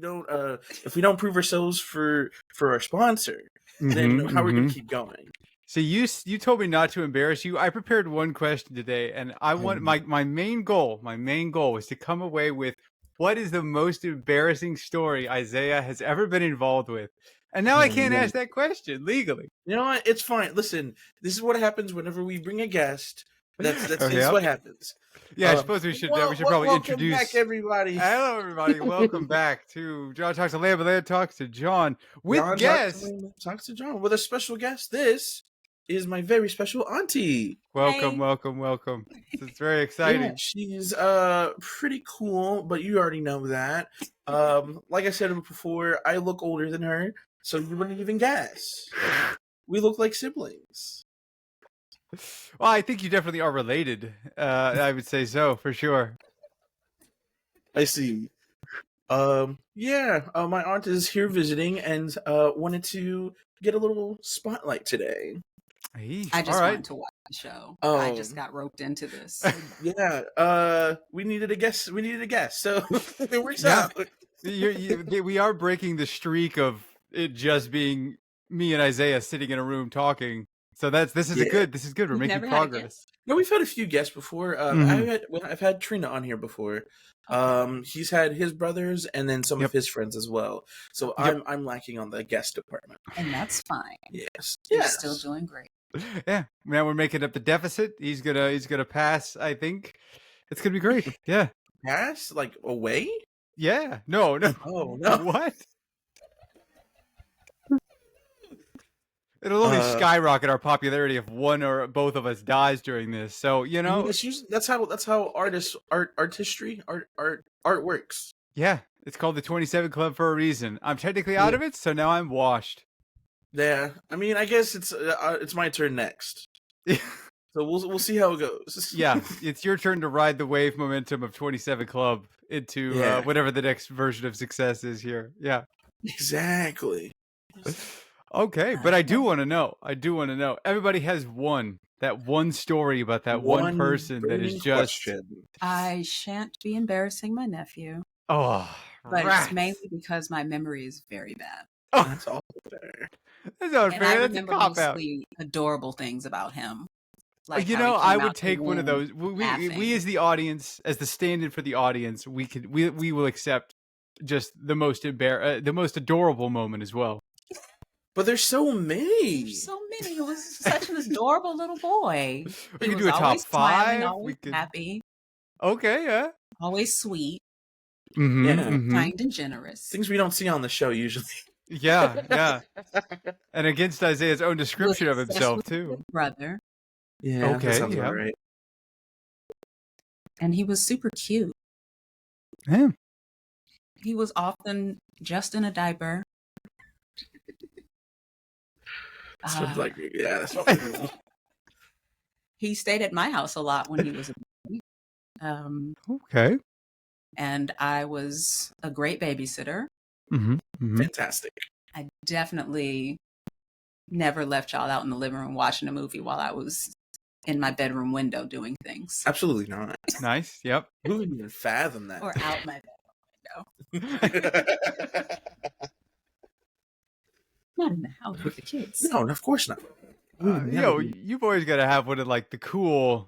don't if we don't prove ourselves for our sponsor, then how are we gonna keep going? So you told me not to embarrass you. I prepared one question today, and I want my main goal was to come away with what is the most embarrassing story Isaiah has ever been involved with. And now I can't ask that question legally. You know what? It's fine. Listen, this is what happens whenever we bring a guest. That's this is what happens. Yeah, I suppose we should probably welcome introduce. Back, everybody. Hello, everybody. Welcome back to John Talks to Lamb, and Lamb Talks to John with John guests. Talks to John with a special guest. This is my very special auntie. Welcome, welcome. It's very exciting. Yeah, she's pretty cool, but you already know that. Like I said before, I look older than her, so you wouldn't even guess. We look like siblings. Well, I think you definitely are related. I would say so, for sure. I see. My aunt is here visiting and wanted to get a little spotlight today. I just wanted to watch the show. I just got roped into this. Yeah. We needed a guest. So it works out. We are breaking the streak of it just being me and Isaiah sitting in a room talking. So this is good. We're making progress. No, we've had a few guests before. I've had Trina on here before. He's had his brothers and then some of his friends as well. So I'm lacking on the guest department, and that's fine. Yes, you're still doing great. Yeah, now we're making up the deficit. He's gonna pass. I think it's gonna be great. Yeah, pass like away. Yeah, no. Oh no, what? It'll only skyrocket our popularity if one or both of us dies during this. So that's how art works. Yeah, it's called the 27 Club for a reason. I'm technically out of it, so now I'm washed. Yeah, I mean, I guess it's my turn next. So we'll see how it goes. Yeah, it's your turn to ride the wave momentum of 27 Club into whatever the next version of success is here. Yeah, exactly. Okay, but I do want to know. Everybody has that one story about that one person that is just. Question. I shan't be embarrassing my nephew. Oh, but it's mainly because my memory is very bad. Oh, that's all fair. That's not and fair. I That's remember mostly adorable things about him. Like I would take one of those. We as the audience, as the stand-in for the audience, we will accept just the most adorable moment as well. But there's so many. He was such an adorable little boy. We could do a top 5. Always happy. Okay, yeah. Always sweet. Mm-hmm. Kind and generous. Things we don't see on the show usually. Yeah. And against Isaiah's own description of himself too. Brother. Yeah. Okay. That sounds about right. And he was super cute. Yeah. He was often just in a diaper. That's he stayed at my house a lot when he was a baby. Okay. And I was a great babysitter. Mm-hmm. Fantastic. I definitely never left y'all out in the living room watching a movie while I was in my bedroom window doing things. Absolutely not. Nice. Yep. Who would even fathom that? Or out my bedroom window. Not in the house with the kids. No, of course not. You've always got to have one of like the cool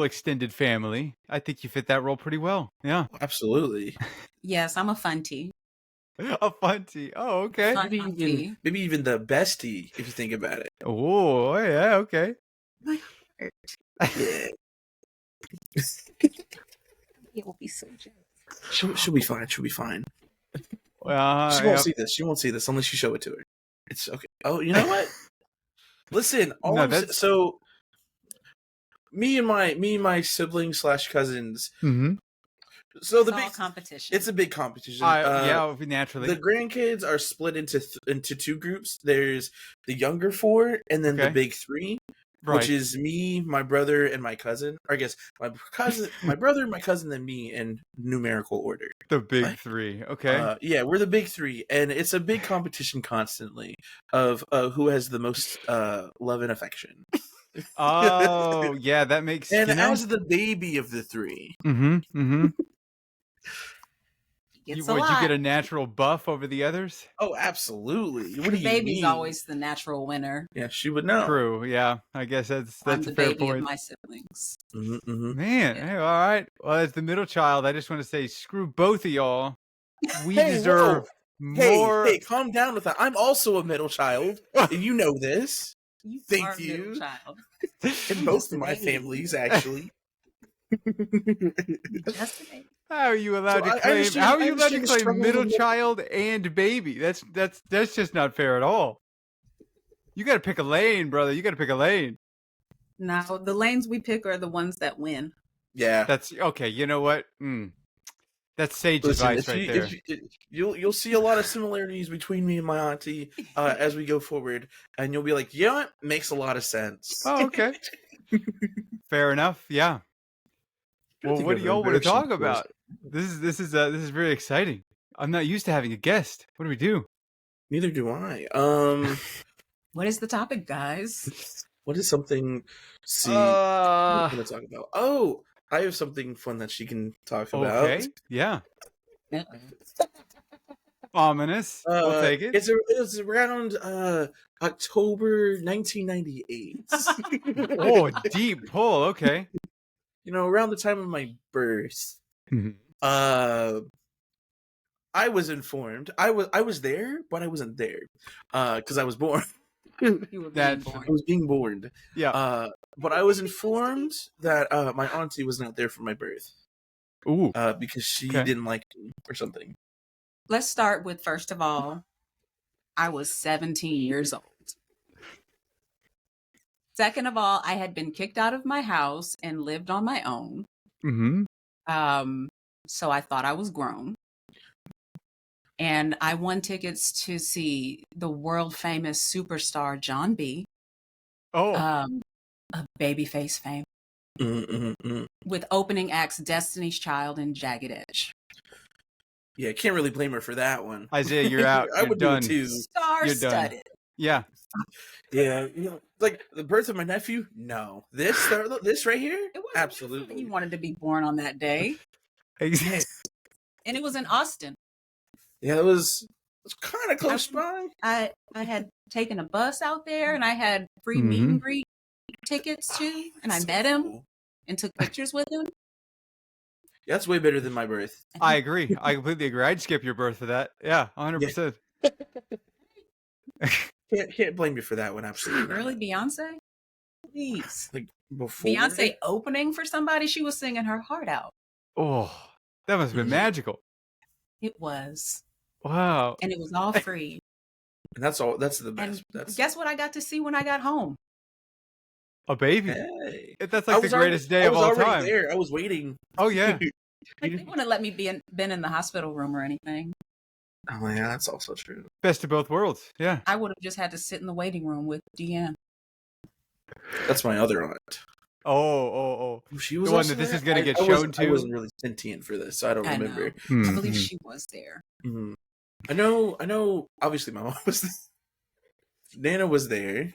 extended family. I think you fit that role pretty well. Yeah, absolutely. Yes, I'm a funtie. A funtie. Oh, okay. Maybe even the bestie if you think about it. Oh, yeah. Okay. My heart. Yeah. It will be so jealous. She'll be fine. She'll be fine. She won't see this. She won't see this unless you show it to her. It's okay. Oh, you know what? Listen, so me and my siblings / cousins. Mm-hmm. So the big competition. It's a big competition. Naturally. The grandkids are split into 2 groups. There's the younger 4, and then the big 3. Right. Which is me, my brother, and my cousin. Or I guess my brother, my cousin, and me in numerical order. The big 3, okay. Yeah, we're the big 3, and it's a big competition constantly of who has the most love and affection. Oh, yeah, that makes sense. And as the baby of the 3. Mm-hmm. Mm-hmm. It's Would you get lot. a natural buff over the others? Oh, absolutely. What The do you baby's mean? always the natural winner. Yeah, she would know. True. Yeah, I guess that's I'm a the fair baby of point. my siblings. Man, Yeah. hey, all right. Well, as the middle child, I just want to say, screw both of y'all. We Hey, deserve whoa. more. Hey, calm down with that. I'm also a middle child, and you know this. You Thank are a middle you. child. In both Just of a my baby. families, actually. Just a baby. How are you allowed So to claim? understand- How are I you allowed to understand the claim struggle of middle a middle- child and baby? That's just not fair at all. You got to pick a lane, brother. You got to pick a lane. Now, the lanes we pick are the ones that win. Yeah. That's okay. You know what? That's sage Listen, advice right there. You'll see a lot of similarities between me and my auntie as we go forward, and you'll be like, "Yeah, what? Makes a lot of sense." Oh, okay. Fair enough. Yeah. Well, what do y'all want to talk about? This is very exciting. I'm not used to having a guest. What do we do? Neither do I. What is the topic, guys? What is something? See, what are we gonna talk about? Oh, I have something fun that she can talk about. Okay. Yeah. Ominous. We'll take it. It's around October 1998. Oh, deep pull. Okay. You know, around the time of my birth. Mhm. I was informed. I was there, but I wasn't there because I was born. You were being born. I was being born. Yeah. But I was informed that my auntie was not there for my birth. Ooh. Because she didn't like me or something. Let's start with, first of all, I was 17 years old. Second of all, I had been kicked out of my house and lived on my own. Mm-hmm. So I thought I was grown. And I won tickets to see the world famous superstar John B. Oh. A babyface fame. With opening acts Destiny's Child and Jagged Edge. Yeah, can't really blame her for that one. Isaiah, you're out. I You're would done. do it too. Star-studded. Yeah. Yeah, you know, like the birth of my nephew. No, this right here. It wasn't Absolutely. you wanted to be born on that day, Exactly. and it was in Austin. Yeah, it was kind of close by. I had taken a bus out there, and I had free meet and greet tickets too, and I met him and took pictures with him. Yeah, that's way better than my birth. I agree. I completely agree. I'd skip your birth for that. Yeah, 100%. Can't blame you for that one. Absolutely. Really, Beyonce? Please. Like before Beyonce opening for somebody, she was singing her heart out. Oh, that must have been magical. It was. Wow. And it was all free. And that's all. That's the best. Guess what I got to see when I got home? A baby. Hey. That's like the greatest day of all time. I was already there. I was waiting. Oh yeah. Like, they wouldn't let me been in the hospital room or anything. Oh yeah, that's also true. Best of both worlds. Yeah. I would have just had to sit in the waiting room with Deanne. That's my other aunt. Oh. She was the one that this is going to get shown to. I wasn't really sentient for this, so I don't remember. I believe she was there. Mm-hmm. I know. Obviously, my mom was there. Nana was there.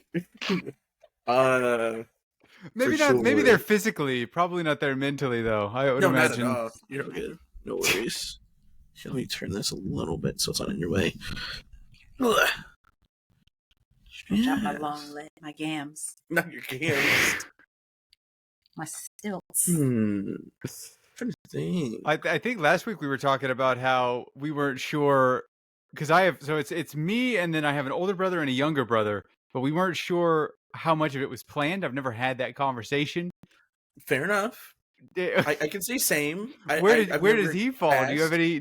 Maybe not. Sure. Maybe they're physically, probably not there mentally, though. I would imagine. Not at all. You're good. No worries. Let me turn this a little bit so it's not in your way. Stretch out my long leg, my gams. Not your gams. My stilts. I'm trying to think. I think last week we were talking about how we weren't sure because it's me and then I have an older brother and a younger brother, but we weren't sure how much of it was planned. I've never had that conversation. Fair enough. I can say same. Where does he fall? Asked. Do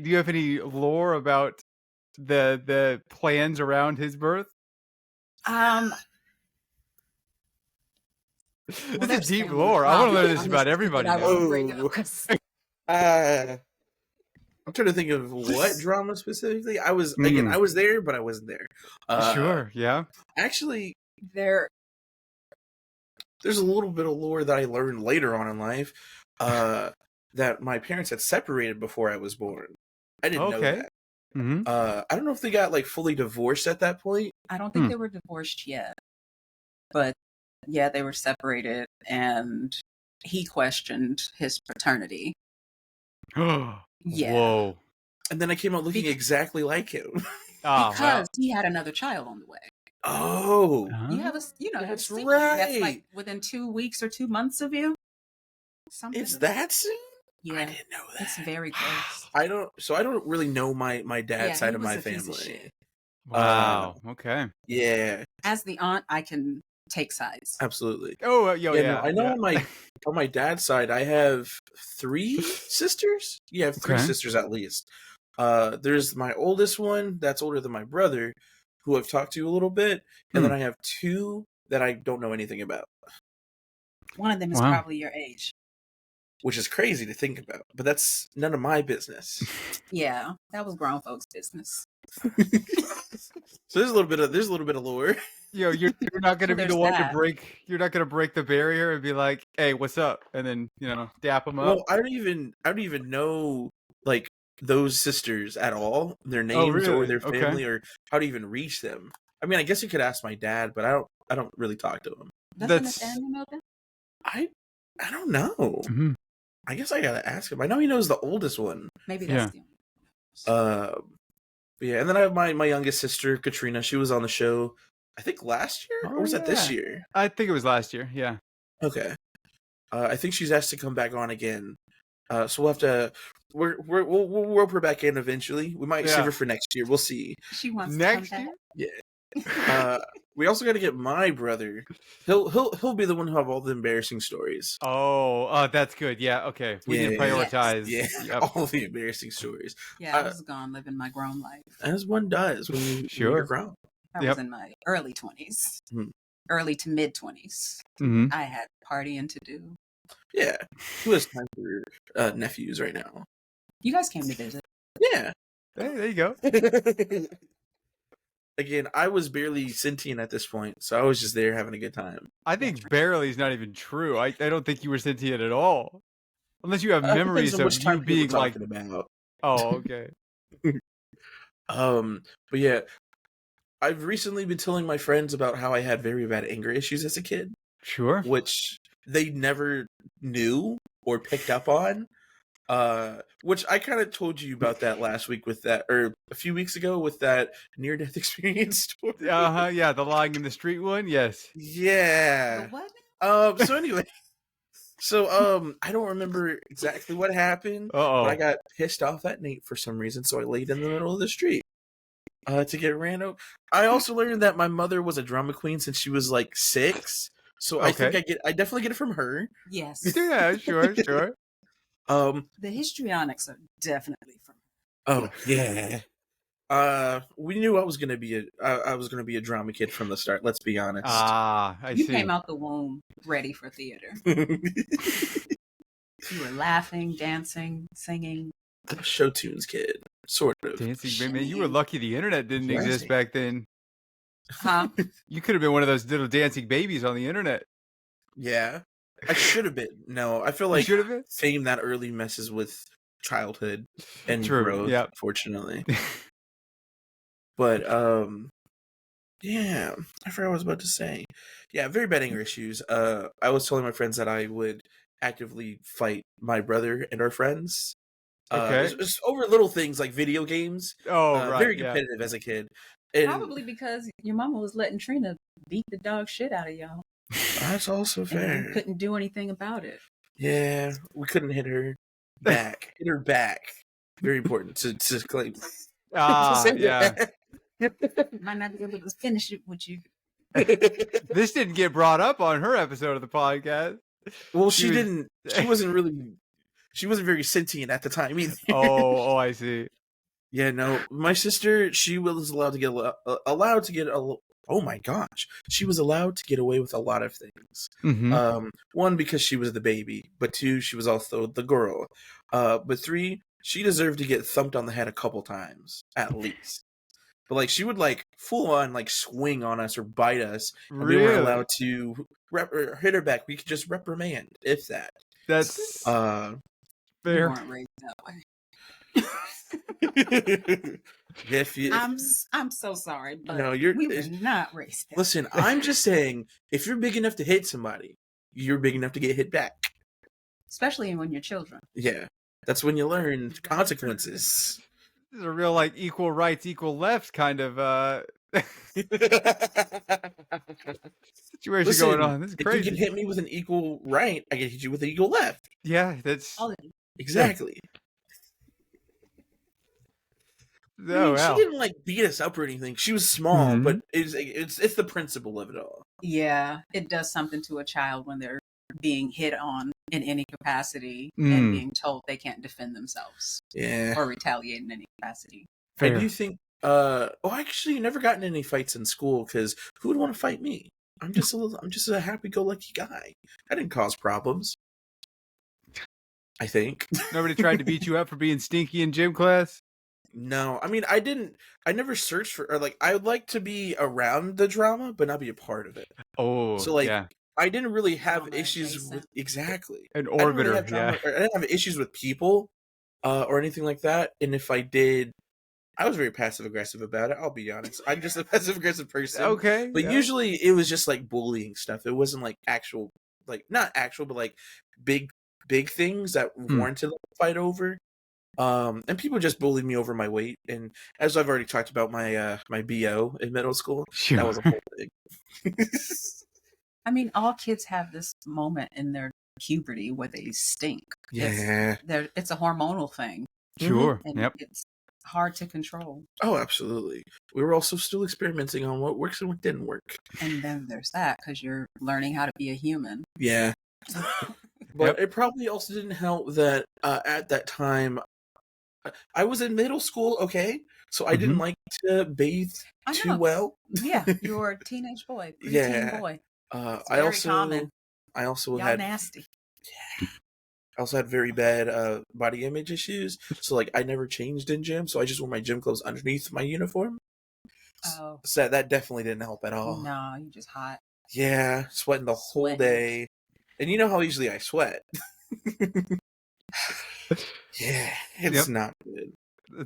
you have any lore about the plans around his birth? This is deep lore. I want to learn this about everybody. I'm trying to think of what drama specifically. I was there, but I wasn't there. Sure, yeah. Actually, there's a little bit of lore that I learned later on in life. That my parents had separated before I was born. I didn't know that. Mm-hmm. I don't know if they got like fully divorced at that point. I don't think they were divorced yet, but yeah, they were separated, and he questioned his paternity. Yeah. Whoa. And then I came out looking exactly like him. Because he had another child on the way. Oh, you have a, that's right. That's like within 2 weeks or 2 months of you. Something. It's that soon? Yeah, I didn't know that. It's very close. I don't really know my dad's side of my family. Wow. Okay. Yeah. As the aunt, I can take sides. Absolutely. Oh, yeah. No, I know on my dad's side, I have 3 sisters. Yeah, I have 3 sisters at least. There's my oldest one that's older than my brother, who I've talked to a little bit, and then I have 2 that I don't know anything about. One of them is probably your age. Which is crazy to think about, but that's none of my business. Yeah, that was grown folks' business. So there's a little bit of lore. You're not going to be the one to break. You're not going to break the barrier and be like, "Hey, what's up?" And then dap them up. Well, I don't even know like those sisters at all, their names or their family or how to even reach them. I mean, I guess you could ask my dad, but I don't really talk to him. Doesn't Nathaniel know them? I don't know. Mm-hmm. I guess I gotta ask him. I know he knows the oldest one. Maybe that's the yeah, and then I have my youngest sister, Katrina. She was on the show, I think last year, or was that this year? I think it was last year. Yeah. Okay. I think she's asked to come back on again. So we'll have to. We'll rope her back in eventually. We might save her for next year. We'll see. She wants next to come year. Back. Yeah. We also got to get my brother. He'll be the one who have all the embarrassing stories. Oh, that's good. Yeah. Okay. We need to prioritize. All the embarrassing stories. Yeah, I was gone living my grown life, as one does when you're grown. I was in my early 20s, early to mid 20s. I had partying to do. Yeah, who has time for nephews right now? You guys came to visit. Yeah. Hey, there you go. Again, I was barely sentient at this point, so I was just there having a good time. I think barely is not even true. I don't think you were sentient at all, unless you have memories of you being like. About. Oh, okay. But yeah, I've recently been telling my friends about how I had very bad anger issues as a kid. Sure. Which they never knew or picked up on. Which I kind of told you about that last week with that, or a few weeks ago with that near-death experience story. Yeah, the lying in the street one. Yes. Yeah. The what? So anyway, I don't remember exactly what happened, but I got pissed off at Nate for some reason, so I laid in the middle of the street. To get ran over. I also learned that my mother was a drama queen since she was like 6. So I think I definitely get it from her. Yes. Yeah, sure. The histrionics are definitely from her. Oh yeah. We knew I was gonna be a drama kid from the start. Let's be honest. I see. You came out the womb ready for theater. You were laughing, dancing, singing. A show tunes kid, sort of. Dancing, man. You were lucky the internet didn't exist back then. Huh? You could have been one of those little dancing babies on the internet. Yeah, I should have been. No, I feel like fame that early messes with childhood and growth. Unfortunately. But yeah, I forgot what I was about to say. Yeah, very bad anger issues. I was telling my friends that I would actively fight my brother and our friends. Just over little things like video games. Very competitive as a kid. And probably because your mama was letting Trina beat the dog shit out of y'all. That's also fair. And you couldn't do anything about it. Yeah, we couldn't hit her back. Hit her back. Very important to claim. Yeah. Might not be able to finish it with you. This didn't get brought up on her episode of the podcast. Well, she didn't. She wasn't really. She wasn't very sentient at the time either. Oh, I see. Yeah, no. My sister, she was allowed to get oh my gosh, she was allowed to get away with a lot of things. Mm-hmm. 1, because she was the baby, but 2, she was also the girl. But 3, she deserved to get thumped on the head a couple times at least. But like she would like full on like swing on us or bite us, and we weren't allowed to hit her back. We could just reprimand, if that. That's fair. You weren't raised that way. I'm so sorry, but no, we were not raised that way. Listen, I'm just saying, if you're big enough to hit somebody, you're big enough to get hit back. Especially when you're children. Yeah, that's when you learn consequences. This is a real like equal rights, equal left kind of situation going Listen, on. This is if you can crazy. hit me with an equal right, I can hit you with an equal left. Yeah, that's Exactly. I Oh mean, she wow. didn't like beat us up or anything. She was small, Mhm. but it's the principle of it all. Yeah, it does something to a child when they're being hit on in any capacity and Mm. being told they can't defend themselves Yeah. or retaliate in any capacity. I Fair. do think. Actually, never gotten in any fights in school because who would want to fight me? I'm just a happy-go-lucky guy. I didn't cause problems. I think. Nobody tried to beat you up for being stinky in gym class? No, I mean, I never searched for, or like, I would like to be around the drama, but not be a part of it. Oh, So, like, yeah. I didn't really have Drama issues adjacent. with, exactly. An I didn't really orbiter, have yeah. drama, or I didn't have issues with people, or anything like that. And if I did, I was very passive aggressive about it. I'll be honest. I'm just a passive aggressive person. Okay. But Yeah. usually it was just like bullying stuff. It wasn't like actual, like not actual, but like big things that warranted a fight over. And people just bullied me over my weight. And as I've already talked about my my BO in middle school, Sure. that was a whole thing. I mean, all kids have this moment in their puberty where they stink. Yeah. It's a hormonal thing. Sure. And Yep. it's hard to control. Oh, absolutely. We were also still experimenting on what works and what didn't work. And then there's that because you're learning how to be a human. Yeah. But it probably also didn't help that at that time I was in middle school, okay? So I didn't like to bathe too well. Yeah, you're a teenage boy, preteen Yeah. boy. It's I very common. also Y'all had nasty. I also had very bad body image issues. So like I never changed in gym, so I just wore my gym clothes underneath my uniform. Oh. So that definitely didn't help at all. No, you're just hot. Yeah, sweating the whole day. And you know how usually I sweat. Yeah, it's not good.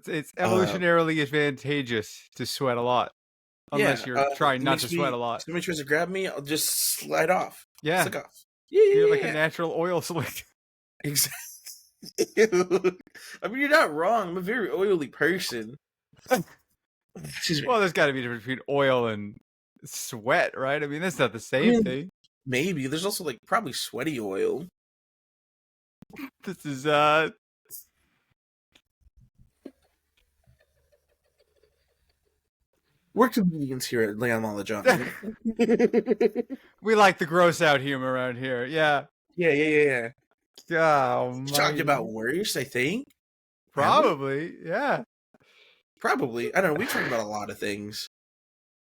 It's evolutionarily advantageous to sweat a lot. Unless you're trying not to sweat a lot. If somebody tries to grab me, I'll just slide off. Yeah. Slick off. Yeah. You're like a natural oil slick. Exactly. I mean, you're not wrong. I'm a very oily person. Well, there's got to be a difference between oil and sweat, right? I mean, that's not the same thing. Maybe. There's also, like, probably sweaty oil. This is, We're comedians here at Leon Mala John. We like the gross out humor around here. Yeah. Yeah. Oh, talking about worse, I think. Probably, yeah. Probably. I don't know. We talk about a lot of things.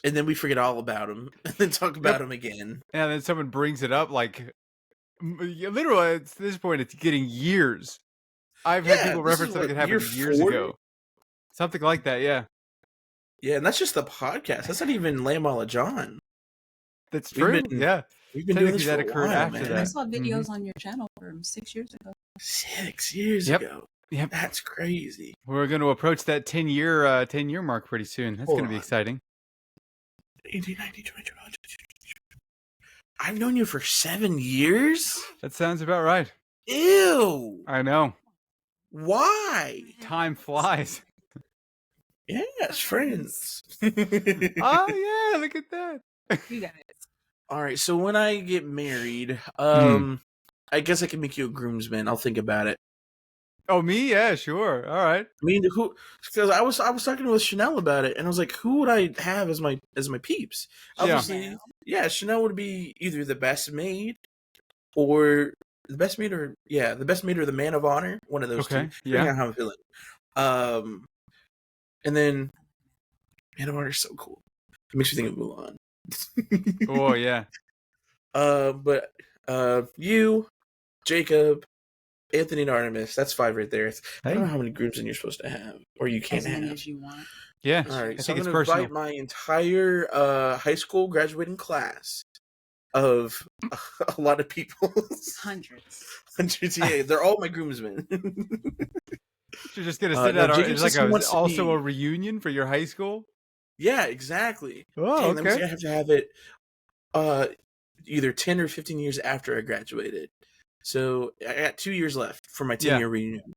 And then we forget all about them. And then talk about them again. And then someone brings it up like, literally, at this point, it's getting years. I've had people reference something that happened years ago. Something like that, yeah. Yeah, and that's just the podcast. That's not even Leon Mala John. That's true, yeah. We've been doing this for that a occurred while, after man. that. I saw videos on your channel from 6 years ago. 6 years ago. Yep. That's crazy. We're going to approach that 10-year mark pretty soon. That's going to be exciting. 1890, I've known you for 7 years? That sounds about right. Ew. I know. Why? Time flies. Yes, friends. Oh, yeah, look at that. You guys. All right, so when I get married, I guess I can make you a groomsman. I'll think about it. Oh, me? Yeah, sure. All right. I mean, who? Because I was talking with Chanel about it, and I was like, who would I have as my peeps? Obviously, yeah, Chanel would be either the best maid, or the best maid, or the man of honor. One of those two. Depending on how I'm feeling. And then man of honor is so cool. It makes me think of Mulan. Oh yeah. But you, Jacob, Anthony, and Artemis. That's 5 right there. I don't know how many groomsmen you're supposed to have, or you can't have. As many as you want. Yeah. All right. I So think I'm gonna invite my entire high school graduating class of a lot of people. Hundreds. Yeah, they're all my groomsmen. You're just gonna sit out. It's like also a reunion for your high school. Yeah, exactly. Oh, okay. I have to have it either 10 or 15 years after I graduated. So I got 2 years left for my 10-year reunion.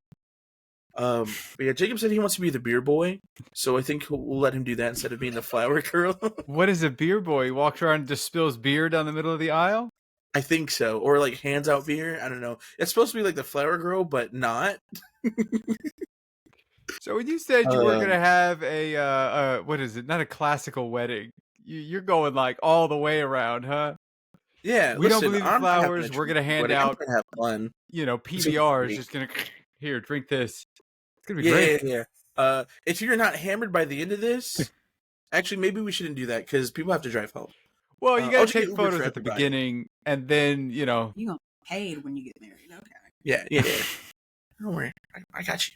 But yeah, Jacob said he wants to be the beer boy, so I think we'll let him do that instead of being the flower girl. What is a beer boy? He walks around and just spills beer down the middle of the aisle? I think so, or like hands out beer. I don't know. It's supposed to be like the flower girl, but not. So when you said you were gonna have a what is it? Not a classical wedding. You're going like all the way around, huh? Yeah, We don't listen, believe in I'm not having a flowers. We're gonna hand wedding. I'm out, gonna have fun. It's gonna be PBRs. great. Just gonna here, drink this. It's gonna be Yeah, great. yeah. If you're not hammered by the end of this, actually, maybe we shouldn't do that because people have to drive home. Well, you I'll gotta just get take Uber for photos at the everybody. beginning, and then you're gonna be paid when you get married. Okay. Yeah. Don't worry, I got you.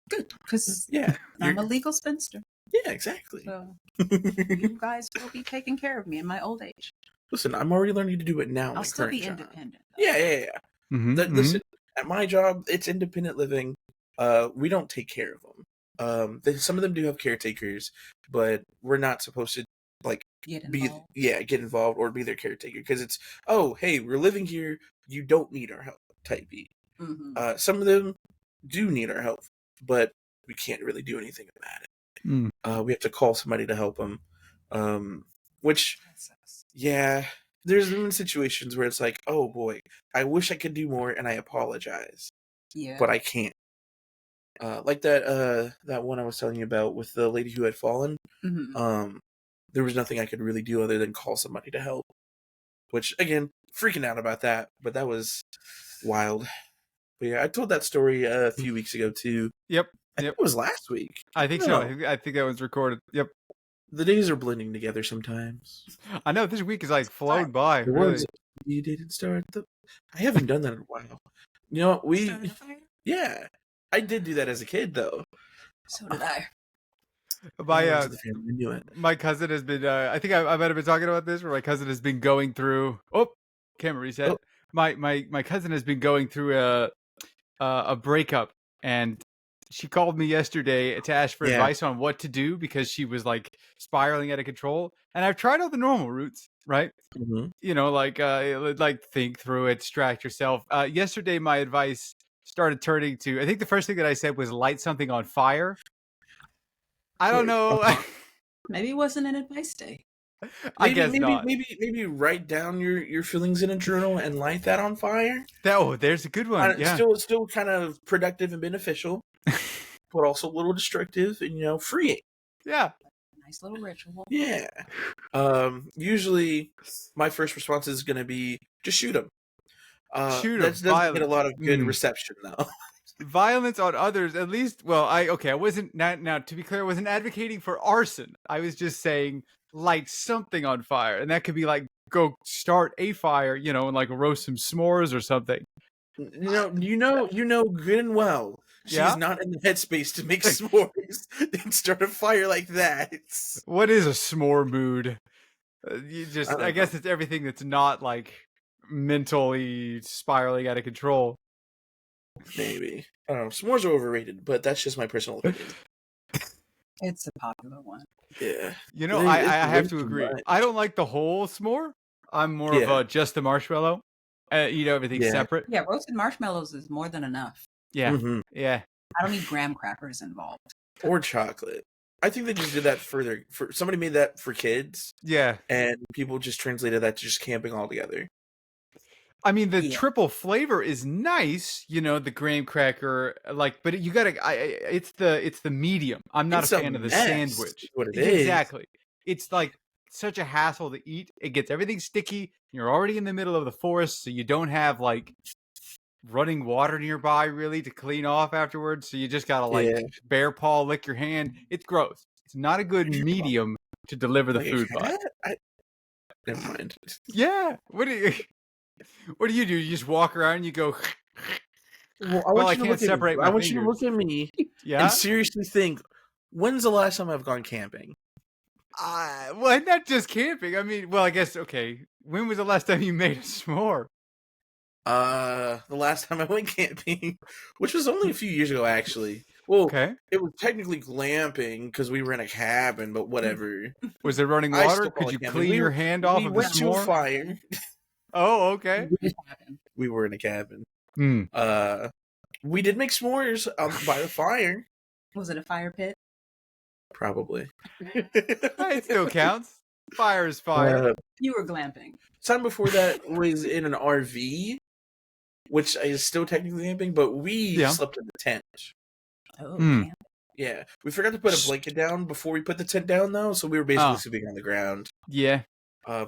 Good, because Yeah, I'm a legal spinster. Yeah, exactly. So you guys will be taking care of me in my old age. Listen, I'm already learning to do it now. I'll still be independent. Yeah. Mm-hmm, Listen, at my job, it's independent living. We don't take care of them. Some of them do have caretakers, but we're not supposed to get involved or be their caretaker because it's hey, we're living here. You don't need our help type beat. Mm-hmm. Some of them do need our help, but we can't really do anything about it. We have to call somebody to help them. Which, yeah, there's been situations where it's like, oh boy, I wish I could do more, and I apologize. Yeah, but I can't. Like that one I was telling you about with the lady who had fallen. Mm-hmm. There was nothing I could really do other than call somebody to help. Which again, freaking out about that, but that was wild. But yeah, I told that story a few weeks ago too. Yep. I think it was last week. I think so. I think that was recorded. Yep. The days are blending together sometimes. I know this week is like flown by. Really. You didn't start the. I haven't done that in a while. Yeah, I did do that as a kid though. So did I. My cousin has been. I think I might have been talking about this, where my cousin has been going through. Oh, camera reset. Oh. My cousin has been going through a breakup, and she called me yesterday to ask for advice on what to do because she was like spiraling out of control. And I've tried all the normal routes, right? Mm-hmm. Like think through it, distract yourself. Yesterday, my advice started turning to. I think the first thing that I said was light something on fire. I don't know. Maybe it wasn't an advice day. I guess not. Maybe write down your feelings in a journal and light that on fire. There's a good one. Yeah. Still kind of productive and beneficial, but also a little destructive and freeing. Yeah. Nice little ritual. Yeah. Usually, my first response is going to be just shoot them. That doesn't get a lot of good reception though. Violence on others, at least. Well, I wasn't now. To be clear, I wasn't advocating for arson. I was just saying light something on fire, and that could be like go start a fire, and like roast some s'mores or something. You know good and well she's not in the headspace to make s'mores and start a fire like that. What is a s'more mood? I guess it's everything that's not like mentally spiraling out of control. Maybe. I don't know. S'mores are overrated, but that's just my personal opinion. It's a popular one. Yeah. I have to agree. I don't like the whole s'more. I'm more of just the marshmallow. Everything's separate. Yeah, roasted marshmallows is more than enough. Yeah. Mm-hmm. Yeah. I don't need graham crackers involved. Or chocolate. I think they just did that for somebody made that for kids. Yeah. And people just translated that to just camping altogether. I mean, the triple flavor is nice, the graham cracker, but you gotta. It's the medium. I'm not a fan of the sandwich. What it is. Exactly. It's like such a hassle to eat. It gets everything sticky. You're already in the middle of the forest, so you don't have like running water nearby really to clean off afterwards. So you just gotta bare paw lick your hand. It's gross. It's not a good medium to deliver the food by. Never mind. Yeah. What do you do? You just walk around and you go. I can't separate my fingers. I want you to look at me and seriously think, when's the last time I've gone camping? Well, not just camping. I mean, I guess, okay. When was the last time you made a s'more? The last time I went camping, which was only a few years ago, actually. Well, it was technically glamping because we were in a cabin, but whatever. Was there running water? Could you clean your hand off of the s'more? We went to a fire. Oh, okay. We were in a cabin. We did make s'mores by the fire. Was it a fire pit? Probably. It still counts. Fire is fire. You were glamping. Time before that was in an RV, which is still technically camping, but we slept in the tent. Oh, camping. Yeah. We forgot to put a blanket down before we put the tent down, though, so we were basically sleeping on the ground. Yeah.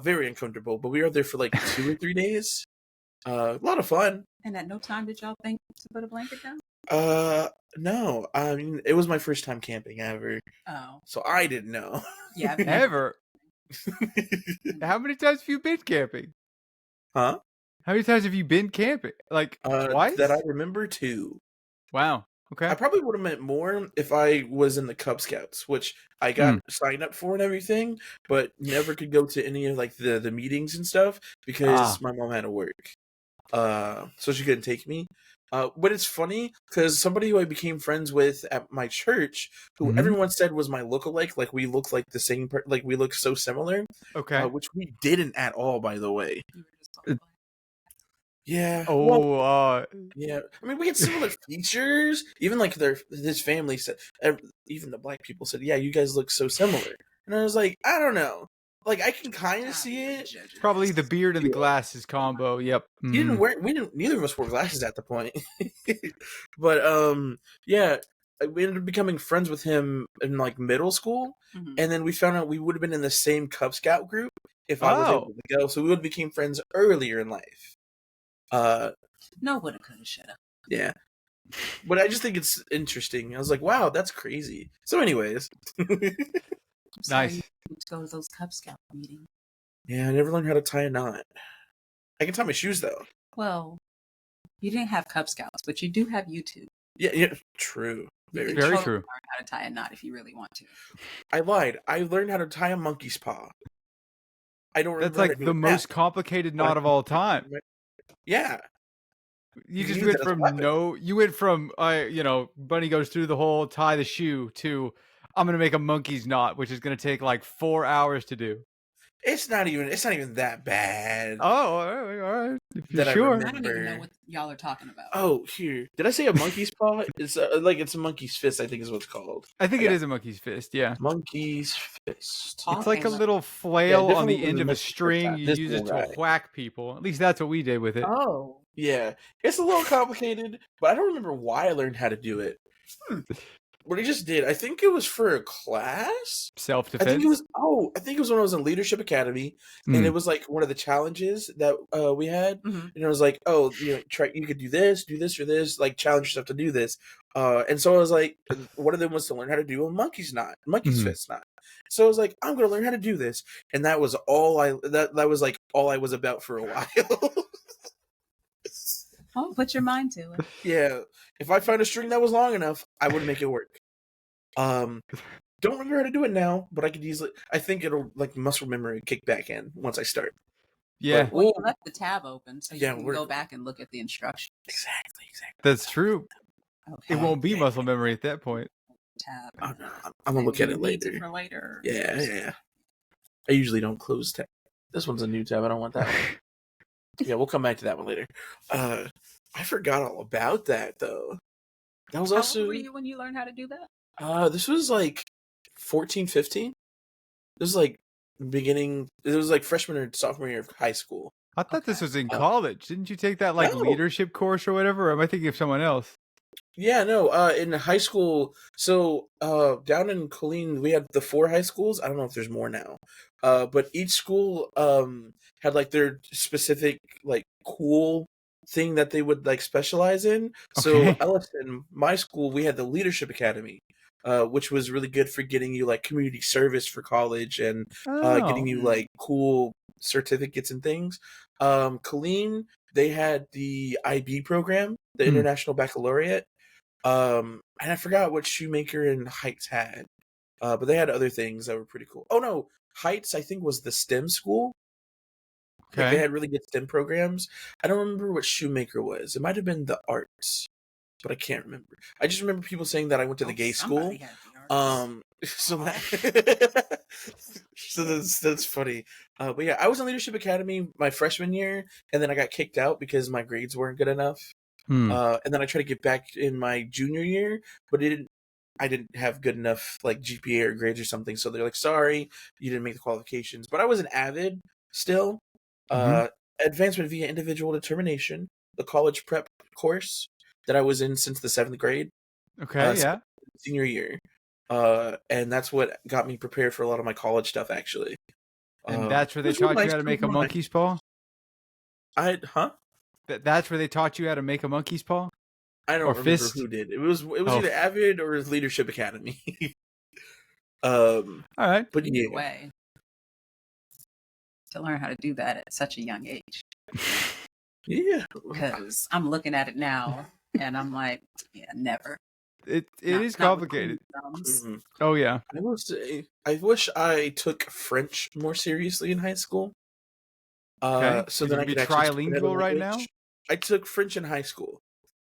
Very uncomfortable, but we were there for like 2 or 3 days. A lot of fun. And at no time did y'all think to put a blanket down? No. I mean, it was my first time camping ever. Oh. So I didn't know. Yeah. Ever? How many times have you been camping? Huh? How many times have you been camping? Like twice? That I remember 2. Wow. Okay. I probably would have meant more if I was in the Cub Scouts, which I got signed up for and everything, but never could go to any of like the meetings and stuff because my mom had to work. So she couldn't take me. But it's funny because somebody who I became friends with at my church, who everyone said was my lookalike, like we look like the same, like we look so similar. Okay. Which we didn't at all, by the way. Yeah. Oh. Well, yeah. I mean, we had similar features. Even like his family said, even the black people said, "Yeah, you guys look so similar." And I was like, I don't know. Like I can kind of see it. Probably the beard and the glasses combo. Yep. He didn't wear. Neither of us wore glasses at the point. But yeah, we ended up becoming friends with him in like middle school, and then we found out we would have been in the same Cub Scout group if I was able to go. So we would have became friends earlier in life. No, woulda, coulda, shoulda. Yeah, but I just think it's interesting. I was like, wow, that's crazy. So, anyways, nice. To go to those Cub Scout meetings. Yeah, I never learned how to tie a knot. I can tie my shoes though. Well, you didn't have Cub Scouts, but you do have YouTube. Yeah, true. Very true. Learn how to tie a knot if you really want to. I lied. I learned how to tie a monkey's paw. I don't remember. That's like the most complicated knot of all time. Yeah. You just went from Bunny goes through the hole, tie the shoe, to I'm gonna make a monkey's knot, which is gonna take like 4 hours to do. It's not even that bad. Oh, all right. If you're sure. I don't even know what y'all are talking about. Oh, here. Did I say a monkey's paw? It's it's a monkey's fist, I think is what it's called. I think it is a monkey's fist, yeah. Monkey's fist. It's like a little flail on the end of a string. You use it to whack people. At least that's what we did with it. Oh. Yeah. It's a little complicated, but I don't remember why I learned how to do it. What I just did, I think it was for a class. Self-defense. I think it was when I was in Leadership Academy, and it was like one of the challenges that we had, and it was like, oh, you could do this or this, like challenge yourself to do this, and so I was like, one of them was to learn how to do a monkey's fist knot. So I was like, I'm gonna learn how to do this, and that was all that was like all I was about for a while. Oh, put your mind to it. Yeah, if I found a string that was long enough, I would make it work. Don't remember how to do it now, but I could easily. I think it'll like muscle memory kick back in once I start. Yeah. Well, you left the tab open, so you can go back and look at the instructions. Exactly. That's true. Okay. It won't be muscle memory at that point. Tab. I'm gonna look at it later. For later. Yeah. I usually don't close tab. This one's a new tab. I don't want that one. Yeah, we'll come back to that one later. I forgot all about that though. That was also. How old were you when you learned how to do that? This was like 14, 15. This was like beginning. It was like freshman or sophomore year of high school. I thought this was in college. Didn't you take that leadership course or whatever? Or am I thinking of someone else? Yeah, no. In high school, so down in Colleen, we had the 4 high schools. I don't know if there's more now, but each school had like their specific like cool thing that they would like specialize in. So Ellison, my school, we had the Leadership Academy, which was really good for getting you like community service for college and getting you like cool certificates and things. Colleen, they had the IB program, the International Baccalaureate. And I forgot what Shoemaker and Heights had, but they had other things that were pretty cool. Oh no, Heights I think was the STEM school. Okay. Like, they had really good STEM programs. I don't remember what Shoemaker was. It might have been the arts, but I can't remember. I just remember people saying that I went to the gay school. So that's funny. But yeah, I was in Leadership Academy my freshman year, and then I got kicked out because my grades weren't good enough. And then I tried to get back in my junior year, but I didn't have good enough like GPA or grades or something. So they're like, sorry, you didn't make the qualifications. But I was an avid still. Advancement via individual determination, the college prep course that I was in since the 7th grade. Okay, yeah. Senior year. And that's what got me prepared for a lot of my college stuff, actually. And that's where they taught you how to make a monkey's paw? That's where they taught you how to make a monkey's paw? I don't remember who did. It was either Avid or Leadership Academy. All right. But yeah. Way to learn how to do that at such a young age. Yeah. Because I'm looking at it now and I'm like, yeah, never. It is complicated. Oh yeah. I will say, I wish I took French more seriously in high school. Okay. So then I could actually trilingual right now. I took French in high school.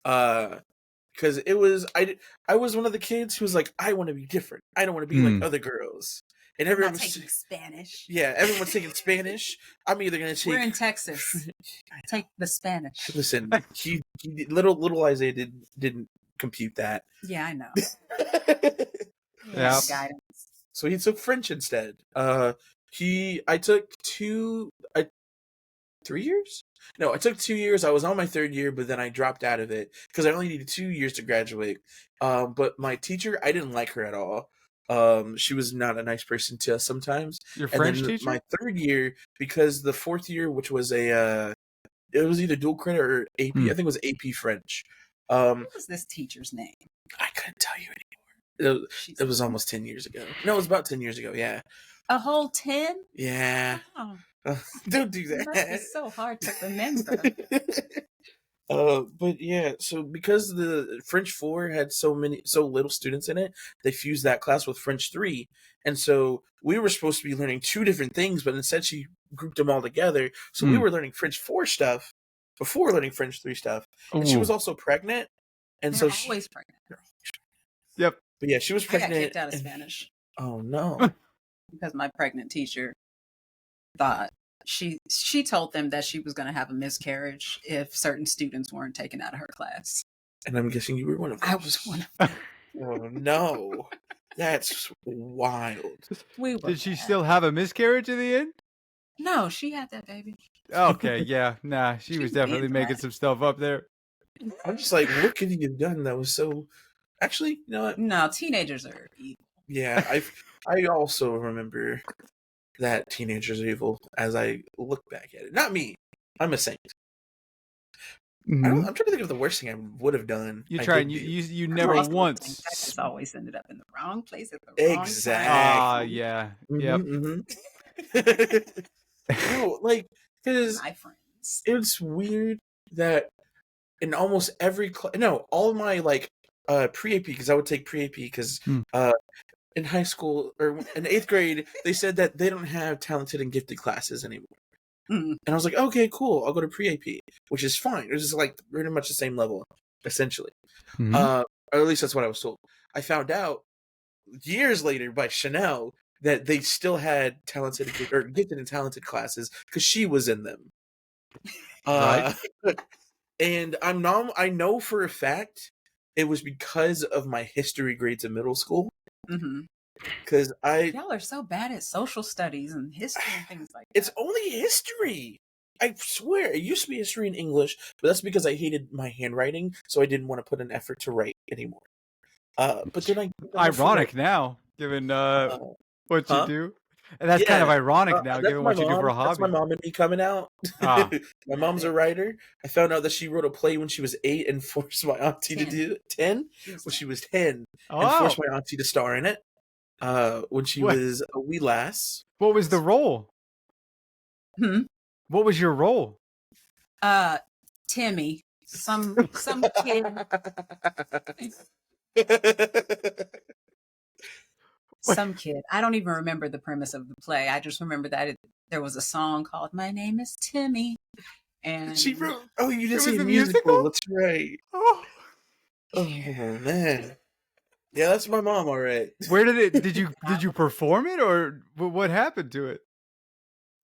Because it was I was one of the kids who was like, I want to be different. I don't want to be like other girls. And everyone's taking Spanish. Yeah, everyone's taking Spanish. I'm either gonna take. We're in Texas. Take the Spanish. Listen, he little Isaiah didn't compute that. Yeah, I know. Yeah. Guidance. So he took French instead. I took 3 years? No, I took 2 years. I was on my 3rd year, but then I dropped out of it because I only needed 2 years to graduate. But my teacher, I didn't like her at all. She was not a nice person to us sometimes. Your French teacher? My 3rd year, because the 4th year, which was it was either dual credit or AP. I think it was AP French. What was this teacher's name? I couldn't tell you anymore. It was almost 10 years ago. No, it was about 10 years ago. Yeah. A whole 10? Yeah. Oh. Don't do that. It's so hard to remember. But yeah, so because the French 4 had so little students in it, they fused that class with French 3. And so we were supposed to be learning 2 different things, but instead she grouped them all together. So we were learning French 4 stuff before learning French 3 stuff. And she was also pregnant. And They're so always pregnant. Yep. But yeah, she was pregnant. I got kicked out of Spanish. Oh no. Because my pregnant teacher thought she told them that she was going to have a miscarriage if certain students weren't taken out of her class. And I'm guessing you were one of them. I was one of them. Oh no. That's wild. Did she still have a miscarriage in the end? No, she had that baby. Okay, yeah. Nah, she was definitely making some stuff up there. I'm just like, what could you have done that was so... Actually, you know what? No, teenagers are evil. Yeah, I also remember that teenagers are evil as I look back at it. Not me. I'm a saint. I'm trying to think of the worst thing I would have done. You tried. You never once. It's always ended up in the wrong place at the wrong Exactly. time. Yeah. No, like, because my friends. It's weird that in almost every all of my like pre-AP, because I would take pre-AP because in high school or in 8th grade they said that they don't have talented and gifted classes anymore. And I was like, okay, cool, I'll go to pre-AP, which is fine. It was just like pretty much the same level, essentially. Or at least that's what I was told. I found out years later by Chanel that they still had talented or gifted and talented classes because she was in them. Right. And I know for a fact it was because of my history grades in middle school. Because y'all are so bad at social studies and history and things like that. It's only history. I swear, it used to be history and English, but that's because I hated my handwriting, so I didn't want to put an effort to write anymore. But then ironic now, given what you do. And that's kind of ironic now, given what you do for a hobby. That's my mom and me coming out. My mom's a writer. I found out that she wrote a play when she was 8 and forced my auntie to do 10. When she was 10, and forced my auntie to star in it. When she was a wee lass. What was the role? What was your role? Timmy. Some kid. Some kid. I don't even remember the premise of the play. I just remember that there was a song called "My Name Is Timmy," and she wrote. Oh, you did see a musical. That's right. Oh man. Yeah, that's my mom. All right. Where did you perform it, or what happened to it?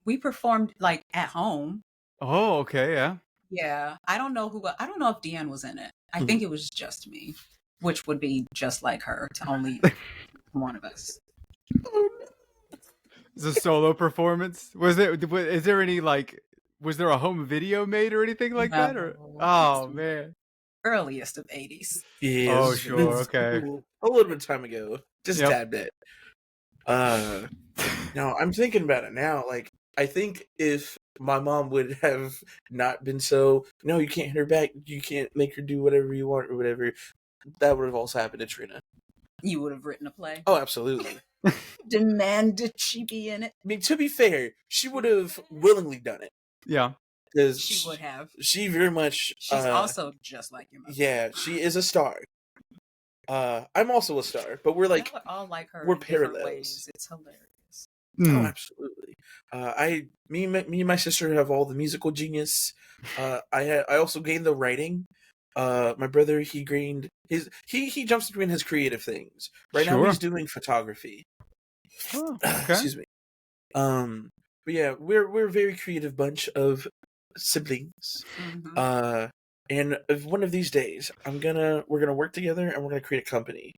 We performed like at home. Oh, okay, yeah. Yeah, I don't know if Deanne was in it. I think it was just me, which would be just like her to only one of us. It's a solo performance. Was there? Is there any like? Was there a home video made or anything like that? Or oh man, earliest of 80s. Yeah, oh sure, okay. A little bit of time ago, just Yep. tabbed it. No, I'm thinking about it now. Like, I think if my mom would have not been so, no, you can't hit her back, you can't make her do whatever you want or whatever, that would have also happened to Trina. You would have written a play? Oh, absolutely. Demanded she be in it? I mean, to be fair, she would have willingly done it. Yeah. Because she would have. She very much... She's also just like your mother. Yeah, she is a star. I'm also a star, but we're like... Y'all are all like her we're in different parallels. ways. It's hilarious. Oh, absolutely. Me and my sister have all the musical genius. I also gained the writing. My brother, he gained he jumps between his creative things. Right now he's doing photography. Oh, okay. Excuse me. But yeah, we're a very creative bunch of siblings. Mm-hmm. And one of these days, we're gonna work together and we're gonna create a company.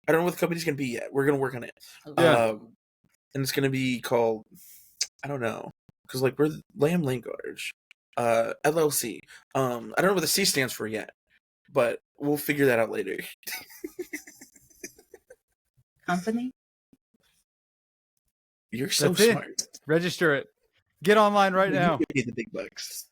I don't know what the company's gonna be yet. We're gonna work on it. Yeah. And it's gonna be called, I don't know, because like we're Lamb Langarge, LLC. I don't know what the C stands for yet, but we'll figure that out later. Company? You're so smart. Register it. Get online right now. You pay the big bucks.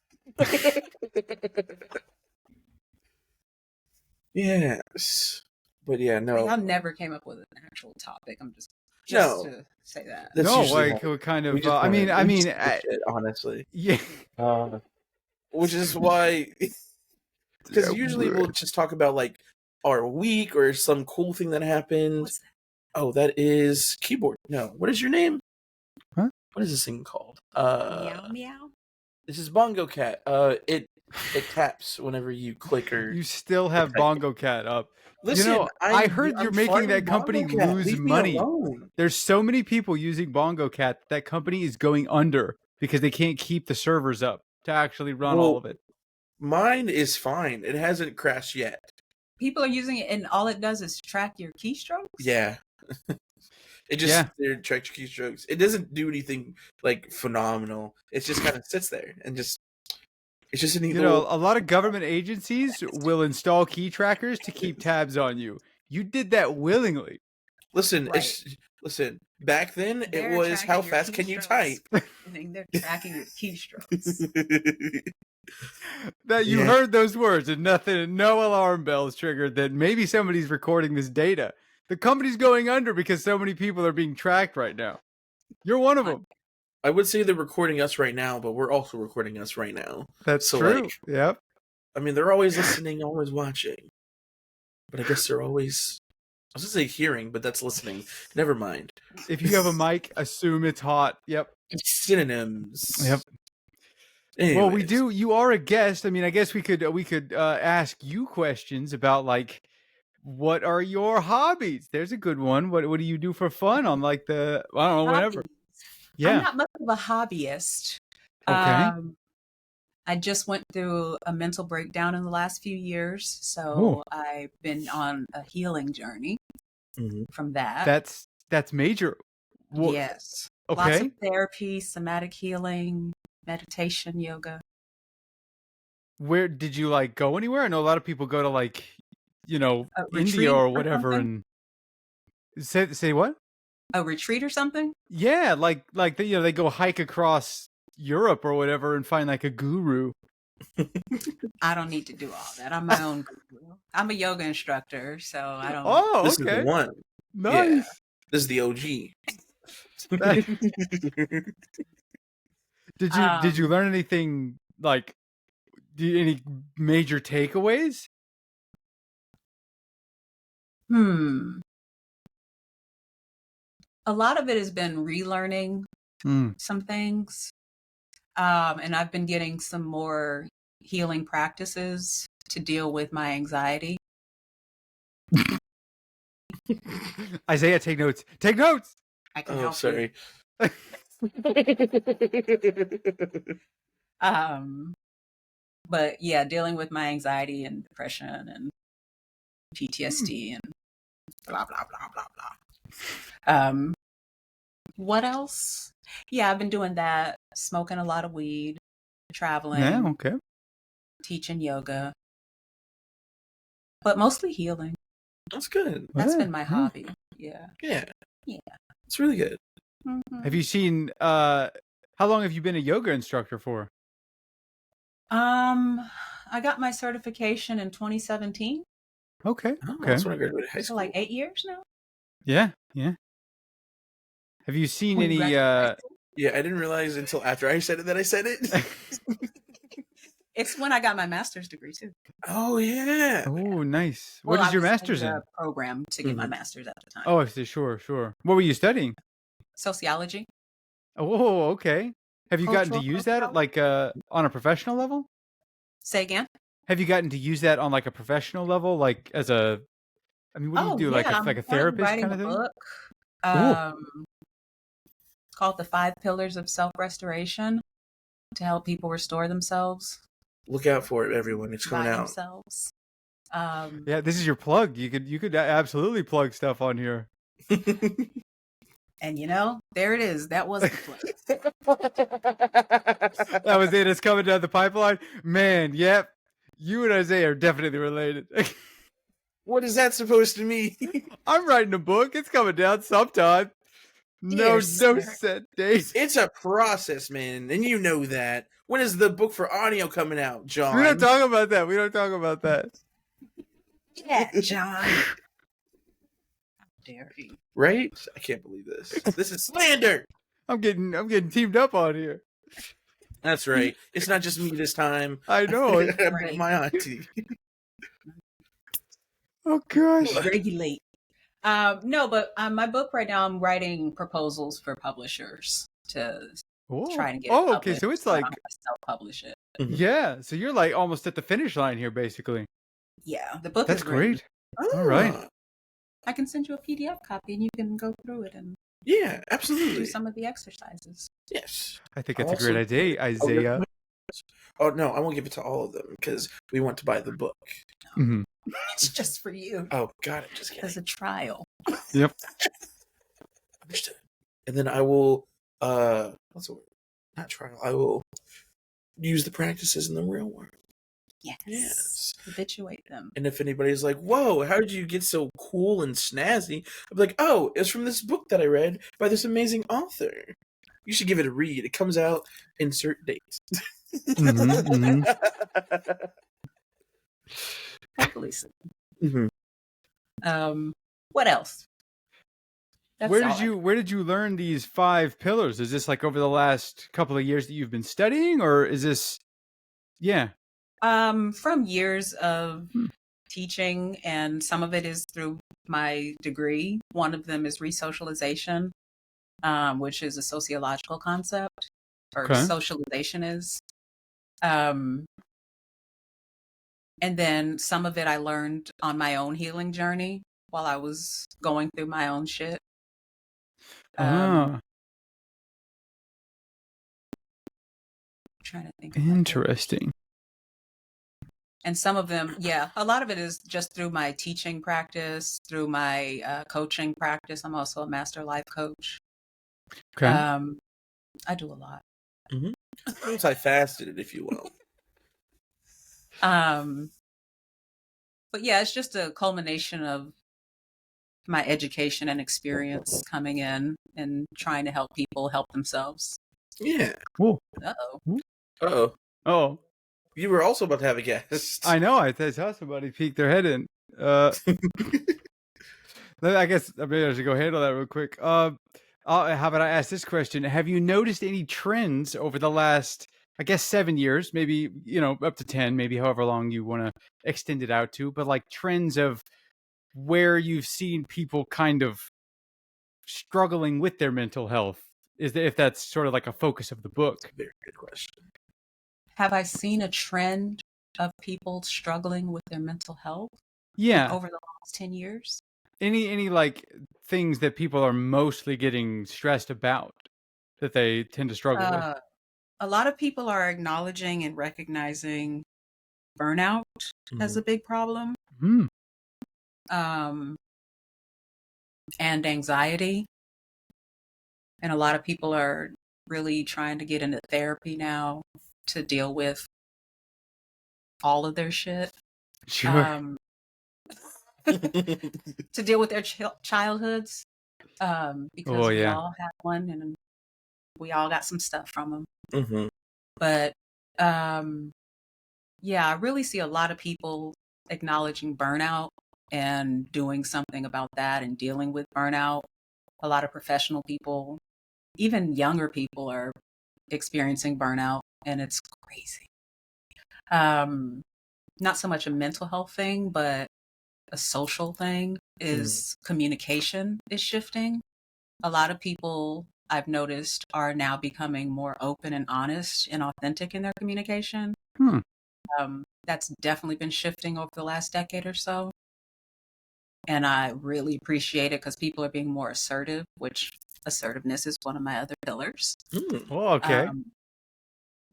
Yes, but yeah, no. Y'all never came up with an actual topic. I'm just no. to say that. That's no, like what kind of? I mean, shit, honestly, yeah. Which is why, because usually we'll just talk about like our week or some cool thing that happened. What's that? Oh, that is keyboard. No, what is your name? Huh? What is this thing called? Meow meow. This is Bongo Cat. It taps whenever you click or. You still have Bongo Cat up. Listen, you know, I heard you're making that company lose money. There's so many people using Bongo Cat that company is going under because they can't keep the servers up to actually run all of it. Mine is fine. It hasn't crashed yet. People are using it, and all it does is track your keystrokes. Yeah. It just tracks your keystrokes. It doesn't do anything like phenomenal. It just kind of sits there and just. It's just a neat know, a lot of government agencies will install key trackers to keep tabs on you. You did that willingly. Listen, listen. Back then, it was how fast can you type? They're tracking your keystrokes. That you heard those words and nothing, no alarm bells triggered that maybe somebody's recording this data. The company's going under because so many people are being tracked right now. You're one of them. I would say they're recording us right now, but we're also recording us right now. That's true. Like, yep. I mean, they're always listening, always watching. But I guess they're always... I was going to say hearing, but that's listening. Never mind. If you have a mic, assume it's hot. Yep. Synonyms. Yep. Anyways. Well, we do. You are a guest. I mean, I guess we could ask you questions about like, what are your hobbies? There's a good one. What do you do for fun on like the I don't know whatever. Yeah. I'm not much of a hobbyist. Okay. I just went through a mental breakdown in the last few years, so I've been on a healing journey from that. That's major. Well, yes. Okay. Lots of therapy, somatic healing, meditation, yoga. Where did you like go anywhere? I know a lot of people go to like, India or whatever, and say what? A retreat or something? Yeah, like they go hike across Europe or whatever and find like a guru. I don't need to do all that. I'm my own guru. I'm a yoga instructor, so I don't. Oh, this is the one. Nice. Yeah. This is the OG. Did you learn anything like? Any major takeaways? A lot of it has been relearning some things. And I've been getting some more healing practices to deal with my anxiety. Isaiah, take notes. Take notes. I can help sorry. You. But yeah, dealing with my anxiety and depression and PTSD and blah blah blah blah blah. What else? Yeah, I've been doing that, smoking a lot of weed, Yeah, traveling, okay. teaching yoga, but mostly healing. That's good. That's been my hobby. Yeah. Yeah. Yeah. It's really good. Mm-hmm. Have you seen how long have you been a yoga instructor for? I got my certification in 2017. Okay. Oh, Okay. that's when I graduated high So school. like 8 years now. Yeah, yeah. Have you seen When you any graduate high school? Yeah, I didn't realize until after I said it that I said it. It's when I got my master's degree too. Oh yeah. Oh, nice. Well, What is I your was master's in in? the program to get my master's at the time. Oh, I see. Sure, sure. What were you studying? Sociology. Oh, okay. Have you gotten to Cultural use that sociology. like on a professional level? Say again? Have you gotten to use that on like a professional level, like as a? I mean, what do you Oh do? yeah, Like I'm a currently therapist writing kind a of thing? book Cool. called The 5 Pillars of Self-Restoration to help people restore themselves Look out for it, everyone. It's coming by out. themselves. Yeah, this is your plug. You could absolutely plug stuff on here. And there it is. That was the plug. That was it. It's coming down the pipeline. Man, yep. You and Isaiah are definitely related. What is that supposed to mean? I'm writing a book. It's coming down sometime. No Sir. set date. It's a process, man, and you know that. When is the book for audio coming out, John? We don't talk about that. We don't talk about that. Yeah, John. How dare you? Right? I can't believe this. This is slander. I'm getting teamed up on here. That's right. It's not just me this time. I know. I brought my auntie. Oh gosh. Regulate. No, but my book right now, I'm writing proposals for publishers to try to get it okay. So it's I'm like gonna self-publish it. yeah. So you're like almost at the finish line here, basically. Yeah, the book That's is written. great. All right. I can send you a PDF copy and you can go through it and Yeah, do absolutely. some of the exercises. Yes. I think it's a great idea, Isaiah. Oh no, I won't give it to all of them because we want to buy the book. Mm-hmm. It's just for you. Oh, got it. Just kidding. As a trial. Yep. Understood. And then I will, what's the word? Not trial. I will use the practices in the real world. Yes. Habituate them. And if anybody's like, whoa, how did you get so cool and snazzy? I'm like, oh, it's from this book that I read by this amazing author. You should give it a read. It comes out in certain dates. Mm-hmm. Totally. Mm-hmm. What else? Where did you learn these 5 pillars? Is this like over the last couple of years that you've been studying, or is this from years of teaching, and some of it is through my degree. One of them is resocialization, which is a sociological concept, or socialization is. And then some of it I learned on my own healing journey while I was going through my own shit. Trying to think. Interesting. And some of them, yeah, a lot of it is just through my teaching practice, through my coaching practice. I'm also a master life coach. Okay. I do a lot. Mm-hmm. Multifaceted, if you will. But yeah, it's just a culmination of my education and experience coming in and trying to help people help themselves. Yeah. Cool. Uh-oh. You were also about to have a guest. I know. I saw somebody peek their head in. I guess maybe I should go handle that real quick. How about I ask this question? Have you noticed any trends over the last, I guess, 7 years, maybe, up to 10, maybe however long you want to extend it out to, but like trends of where you've seen people kind of struggling with their mental health? If that's sort of like a focus of the book? That's a very good question. Have I seen a trend of people struggling with their mental health? Yeah. Over the last 10 years? Any like things that people are mostly getting stressed about that they tend to struggle with? A lot of people are acknowledging and recognizing burnout as a big problem. And anxiety. And a lot of people are really trying to get into therapy now to deal with all of their shit. Sure. To deal with their childhoods. Because we all have one and we all got some stuff from them. But yeah, I really see a lot of people acknowledging burnout and doing something about that and dealing with burnout. A lot of professional people, even younger people, are experiencing burnout, and it's crazy. Not so much a mental health thing, but a social thing is communication is shifting. A lot of people I've noticed are now becoming more open and honest and authentic in their communication. That's definitely been shifting over the last decade or so. And I really appreciate it because people are being more assertive, which assertiveness is one of my other pillars. Oh, okay.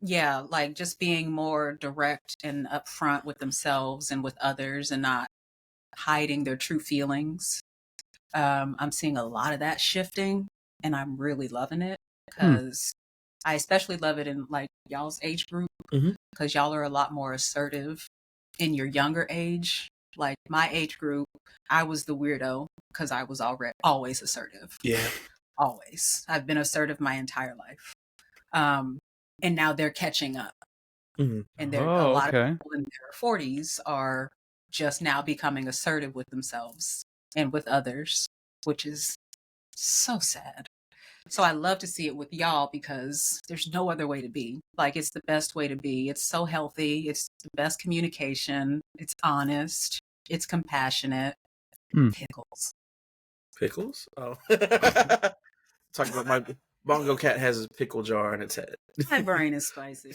Yeah, like just being more direct and upfront with themselves and with others and not hiding their true feelings. I'm seeing a lot of that shifting and I'm really loving it because I especially love it in like y'all's age group because y'all are a lot more assertive in your younger age. Like my age group, I was the weirdo because I was always assertive. Yeah. Always. I've been assertive my entire life. And now they're catching up. And a lot of people in their 40s are just now becoming assertive with themselves and with others, which is so sad. So I love to see it with y'all because there's no other way to be. Like it's the best way to be. It's so healthy. It's the best communication. It's honest. It's compassionate. Pickles. Pickles? Oh. Talking about my Bongo cat has a pickle jar on its head. My brain is spicy.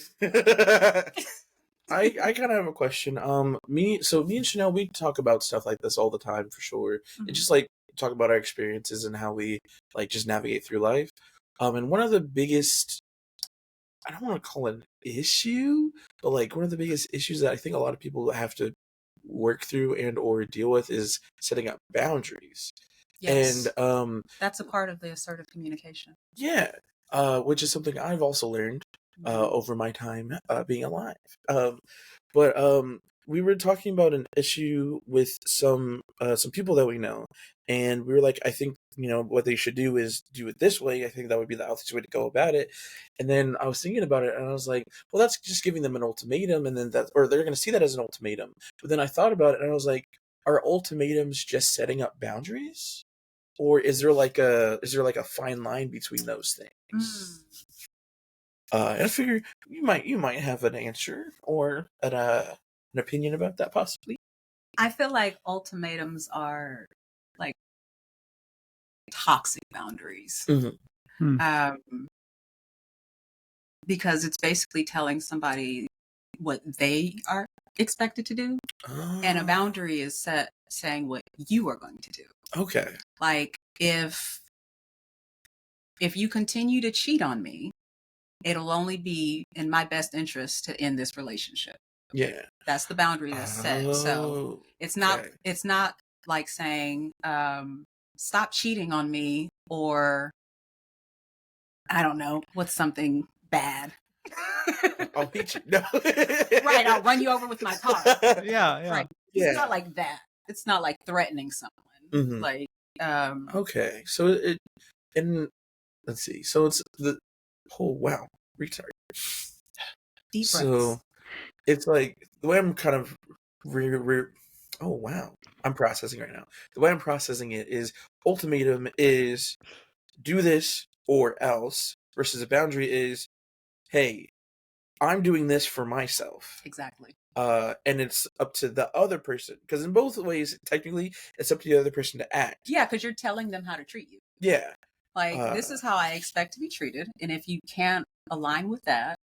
I kind of have a question. Me and Chanel, we talk about stuff like this all the time for sure. It's just like talk about our experiences and how we like just navigate through life. And one of the biggest, I don't want to call it an issue, but like one of the biggest issues that I think a lot of people have to work through and or deal with is setting up boundaries. Yes. And that's a part of the assertive communication. Yeah. Which is something I've also learned over my time being alive. But we were talking about an issue with some people that we know, and we were like, I think what they should do is do it this way. I think that would be the healthiest way to go about it. And then I was thinking about it, and I was like, well, that's just giving them an ultimatum, and then or they're going to see that as an ultimatum. But then I thought about it, and I was like, are ultimatums just setting up boundaries? Or is there like a fine line between those things? And I figure you might have an answer or an opinion about that possibly. I feel like ultimatums are like toxic boundaries. Because it's basically telling somebody what they are expected to do. And a boundary is saying what you are going to do. Okay. Like if you continue to cheat on me, it'll only be in my best interest to end this relationship. Yeah. That's the boundary that's set. So it's not like saying, stop cheating on me, or I don't know, what's something bad. I'll beat you. No. Right, I'll run you over with my car. Yeah. Right. It's not like that. It's not like threatening someone. Like okay. So and let's see. So it's wow. Retard. Deep breaths. So it's like the way I'm kind of oh wow. I'm processing right now. The way I'm processing it is ultimatum is do this or else versus a boundary is, hey, I'm doing this for myself. Exactly. And it's up to the other person, because in both ways, technically, it's up to the other person to act. Yeah, because you're telling them how to treat you. Yeah. Like, this is how I expect to be treated, and if you can't align with that,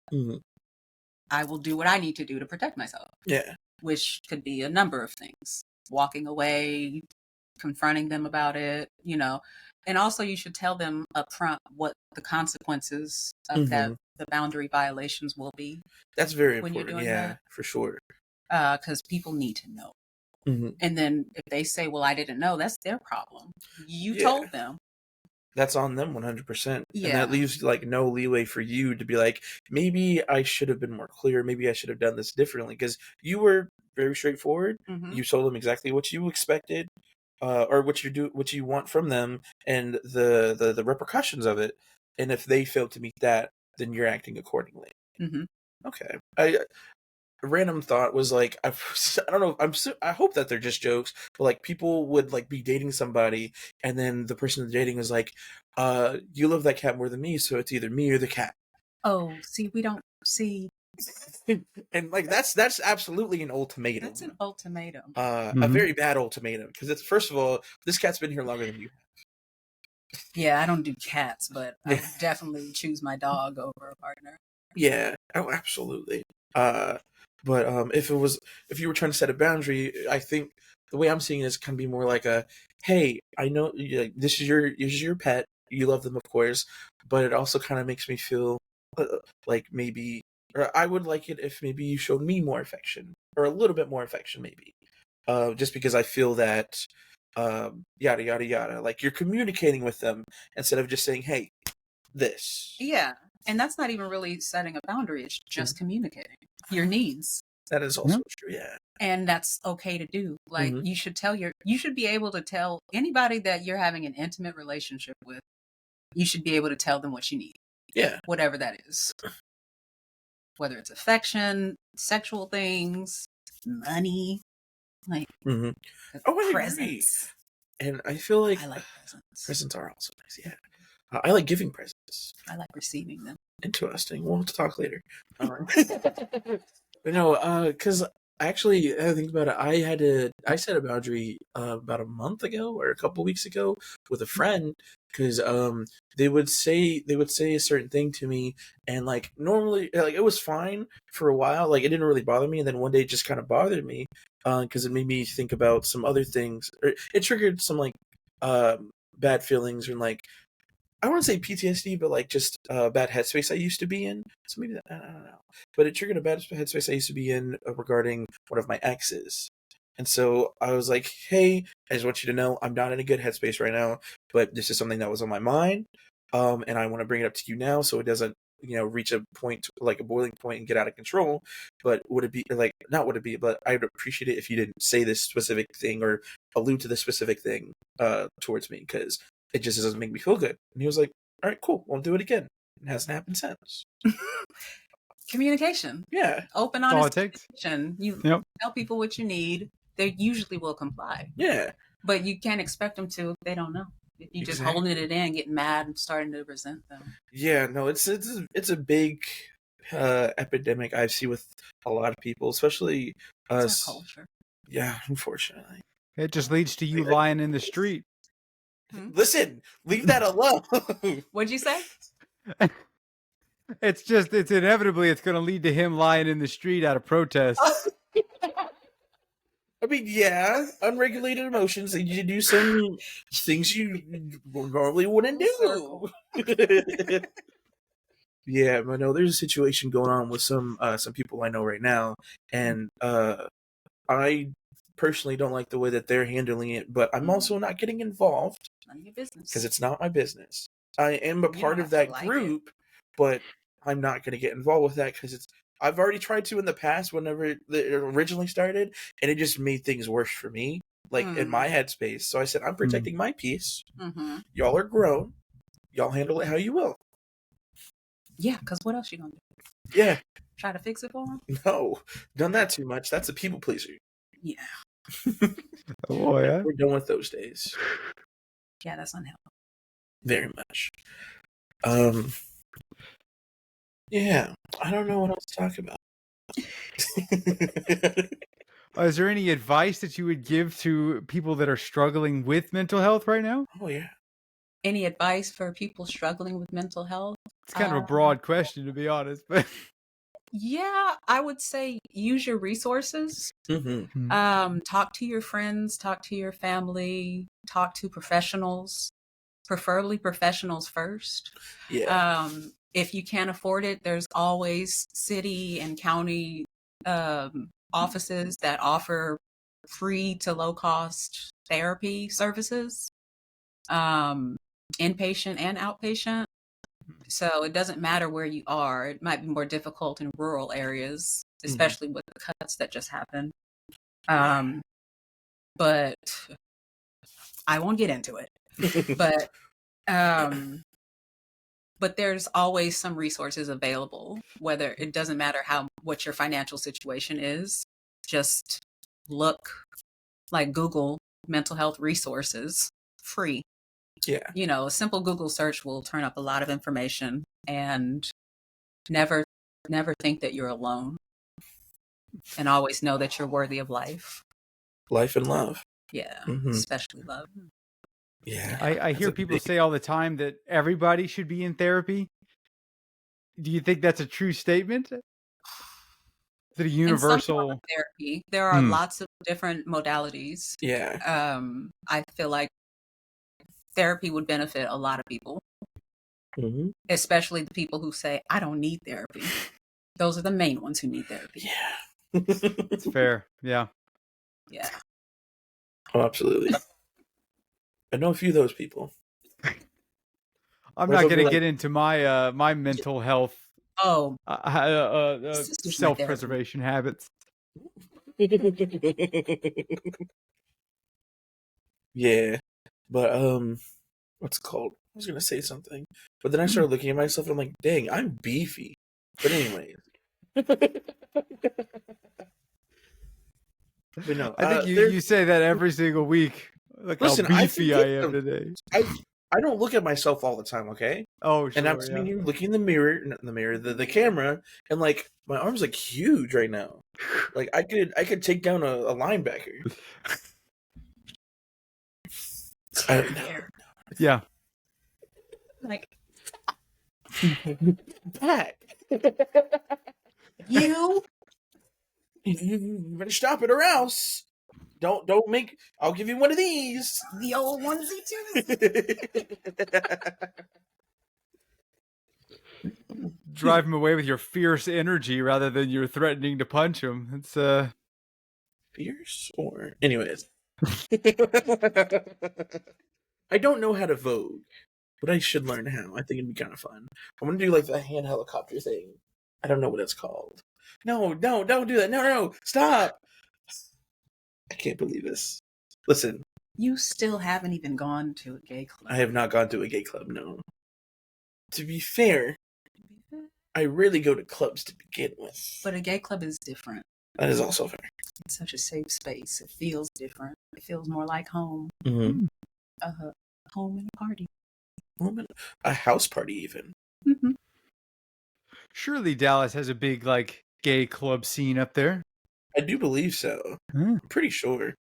I will do what I need to do to protect myself. Yeah. Which could be a number of things. Walking away, confronting them about it, And also you should tell them up front what the consequences of the boundary violations will be. That's very important. Yeah, for sure. because people need to know. Mm-hmm. And then if they say, well, I didn't know, that's their problem. You told them. That's on them 100%. Yeah. And that leaves like no leeway for you to be like, maybe I should have been more clear. Maybe I should have done this differently, because you were very straightforward. Mm-hmm. You told them exactly what you expected, or what you want from them, and the repercussions of it. And if they failed to meet that, then you're acting accordingly. Mm-hmm. Okay. A random thought was like, I don't know. I hope that they're just jokes, but like people would like be dating somebody, and then the person they're dating is like, you love that cat more than me, so it's either me or the cat. Oh, see, we don't see. And like that's absolutely an ultimatum. That's an ultimatum. A very bad ultimatum, because it's, first of all, this cat's been here longer than you have. Yeah, I don't do cats, but I would definitely choose my dog over a partner. Yeah. Oh, absolutely. But if you were trying to set a boundary, I think the way I'm seeing it is kind of be more like a, hey, I know this is your pet. You love them, of course, but it also kind of makes me feel like maybe, or I would like it if maybe you showed me more affection, or a little bit more affection, maybe. Just because I feel that, yada yada yada, like you're communicating with them instead of just saying, hey, this. Yeah. And that's not even really setting a boundary. It's just communicating your needs. That is also true, yeah. And that's okay to do. Like you should be able to tell anybody that you're having an intimate relationship with, you should be able to tell them what you need. Yeah. Whatever that is. Whether it's affection, sexual things, money, like presents. And I feel like I like presents. Presents are also nice, yeah. I like giving presents. I like receiving them. Interesting. We'll have to talk later. But no, because actually, I think about it. I set a boundary about a month ago or a couple weeks ago with a friend, because they would say a certain thing to me, and like normally, like it was fine for a while, like it didn't really bother me, and then one day it just kind of bothered me, because it made me think about some other things, or it triggered some like bad feelings, and like, I wouldn't say PTSD, but like just a bad headspace I used to be in. So maybe that, I don't know. But it triggered a bad headspace I used to be in regarding one of my exes. And so I was like, hey, I just want you to know I'm not in a good headspace right now, but this is something that was on my mind. And I want to bring it up to you now so it doesn't, reach a point, like a boiling point, and get out of control. But would it be like, not would it be, but I'd appreciate it if you didn't say this specific thing or allude to this specific thing towards me, because it just doesn't make me feel good. And he was like, all right, cool, won't do it again. It hasn't happened since. Communication. Yeah. Open, honest communication. You tell people what you need. They usually will comply. Yeah. But you can't expect them to if they don't know. If you just holding it in, getting mad, and starting to resent them. Yeah, no, it's a big epidemic I see with a lot of people, especially it's our culture. Yeah, unfortunately. It just leads to you lying in the street. Listen, leave that alone. What'd you say? It's inevitably it's going to lead to him lying in the street out of protest. I mean, yeah, unregulated emotions. You do some things you normally wouldn't do. Yeah, but no, there's a situation going on with some people I know right now, and I personally don't like the way that they're handling it, but I'm also not getting involved. None of your business. Because it's not my business. I am a part of that group, but I'm not going to get involved with that because I've already tried to in the past whenever it originally started, and it just made things worse for me, like in my headspace. So I said, I'm protecting my peace. Y'all are grown. Y'all handle it how you will. Yeah, because what else you going to do? Yeah. Try to fix it for them? No, done that too much. That's a people pleaser. Yeah. Oh, yeah. We're done with those days. Yeah, that's unhealthy. Very much. Yeah, I don't know what else to talk about. Is there any advice that you would give to people that are struggling with mental health right now? Oh, yeah. Any advice for people struggling with mental health? It's kind of a broad question, to be honest, but yeah, I would say use your resources. Talk to your friends, talk to your family, talk to professionals, preferably professionals first. Yeah. If you can't afford it, there's always city and county offices that offer free to low cost therapy services, inpatient and outpatient. So it doesn't matter where you are. It might be more difficult in rural areas, especially with the cuts that just happened. But I won't get into it. But there's always some resources available, whether it doesn't matter what your financial situation is. Just look, like Google mental health resources, free. Yeah. You know, a simple Google search will turn up a lot of information, and never think that you're alone, and always know that you're worthy of life. Life and love. Yeah. Especially love. Yeah. I hear people say all the time that everybody should be in therapy. Do you think that's a true statement? Is it a universal in some therapy? There are lots of different modalities. Yeah. I feel like therapy would benefit a lot of people, especially the people who say, I don't need therapy. Those are the main ones who need therapy. Yeah. It's fair. Yeah. Yeah. Oh, absolutely. I know a few of those people. I'm not going to get into my my mental health self-preservation habits. Yeah. But what's it called? I was gonna say something, but then I started looking at myself and I'm like, dang, I'm beefy. But anyways. But no, I think you say that every single week. Look how beefy I am today. I don't look at myself all the time, okay? Oh, sure. And I'm sitting here looking in the mirror, not in the mirror, the camera, and like my arm's like huge right now. Like I could take down a linebacker. Yeah. Like back. You better stop it or else. Don't make. I'll give you one of these. The old onesie too. Drive him away with your fierce energy rather than you're threatening to punch him. It's fierce or anyways. I don't know how to vogue, but I should learn how. I think it'd be kind of fun. I'm gonna do like the hand helicopter thing. I don't know what it's called. No, don't do that. No, stop. I can't believe this. Listen. You still haven't even gone to a gay club. I have not gone to a gay club, no. To be fair, I rarely go to clubs to begin with. But a gay club is different. That is also fair. It's such a safe space. It feels different. It feels more like home. Mm-hmm. Home and a party. A house party, even. Mm-hmm. Surely Dallas has a big, like, gay club scene up there. I do believe so. I'm pretty sure.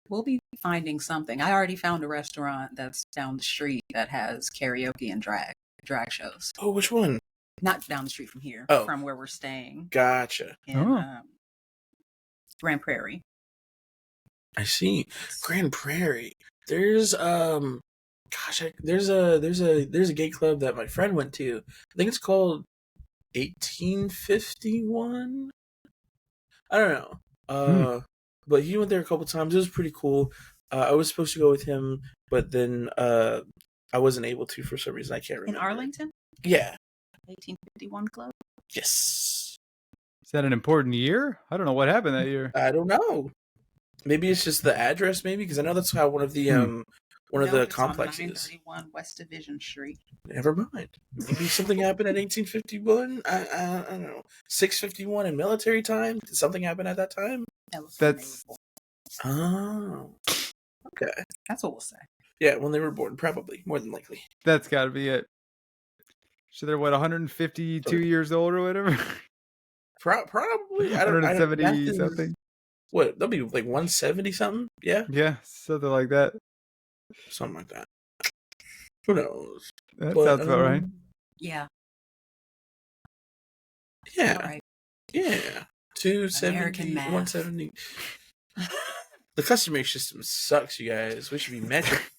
We'll be finding something. I already found a restaurant that's down the street that has karaoke and drag shows. Oh, which one? Not down the street from here. Oh. From where we're staying. Gotcha. In Grand Prairie. I see. Grand Prairie. There's there's a gay club that my friend went to. I think it's called 1851. I don't know. But he went there a couple times. It was pretty cool. I was supposed to go with him, but then I wasn't able to for some reason. I can't remember. In Arlington? Yeah. 1851 club? Yes. Is that an important year? I don't know what happened that year. I don't know. Maybe it's just the address, maybe, because I know that's how one of the complexes. On 931 West Division Street. Never mind. Maybe something happened in 1851. I don't know. 651 in military time. Did something happen at that time? That's. Oh. Okay. That's what we'll say. Yeah, when they were born, probably, more than likely. That's got to be it. So they're 152 years old or whatever. Probably. I don't know. 170 something. What? They'll be like 170 something. Yeah. Yeah, something like that. Something like that. Who knows? That sounds about right. Yeah. Yeah. All right. Yeah. 270, 170. The customer system sucks, you guys. We should be metric.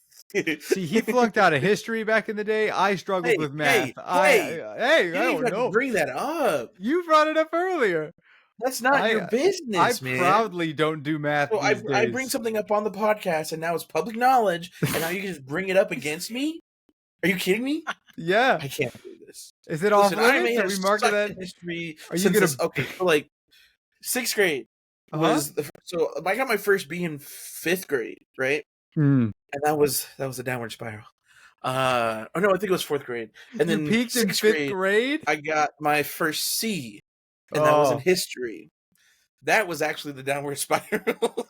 See, he flunked out of history back in the day. I struggled with math. I don't know. Bring that up. You brought it up earlier. That's not your business, I man. proudly don't do math So these I days. bring something up on the podcast, and now it's public knowledge, and now you can just bring it up against me? Are you kidding me? Yeah. I can't do this. Is it off limits? I Are we marking that? in history Are you since gonna? this. Okay, so like 6th grade was so I got my first B in 5th grade, right? And that was a downward spiral. Oh no, I think it was 4th grade. And You then peaked in 6th grade. I got my first C, and that was in history. That was actually the downward spiral.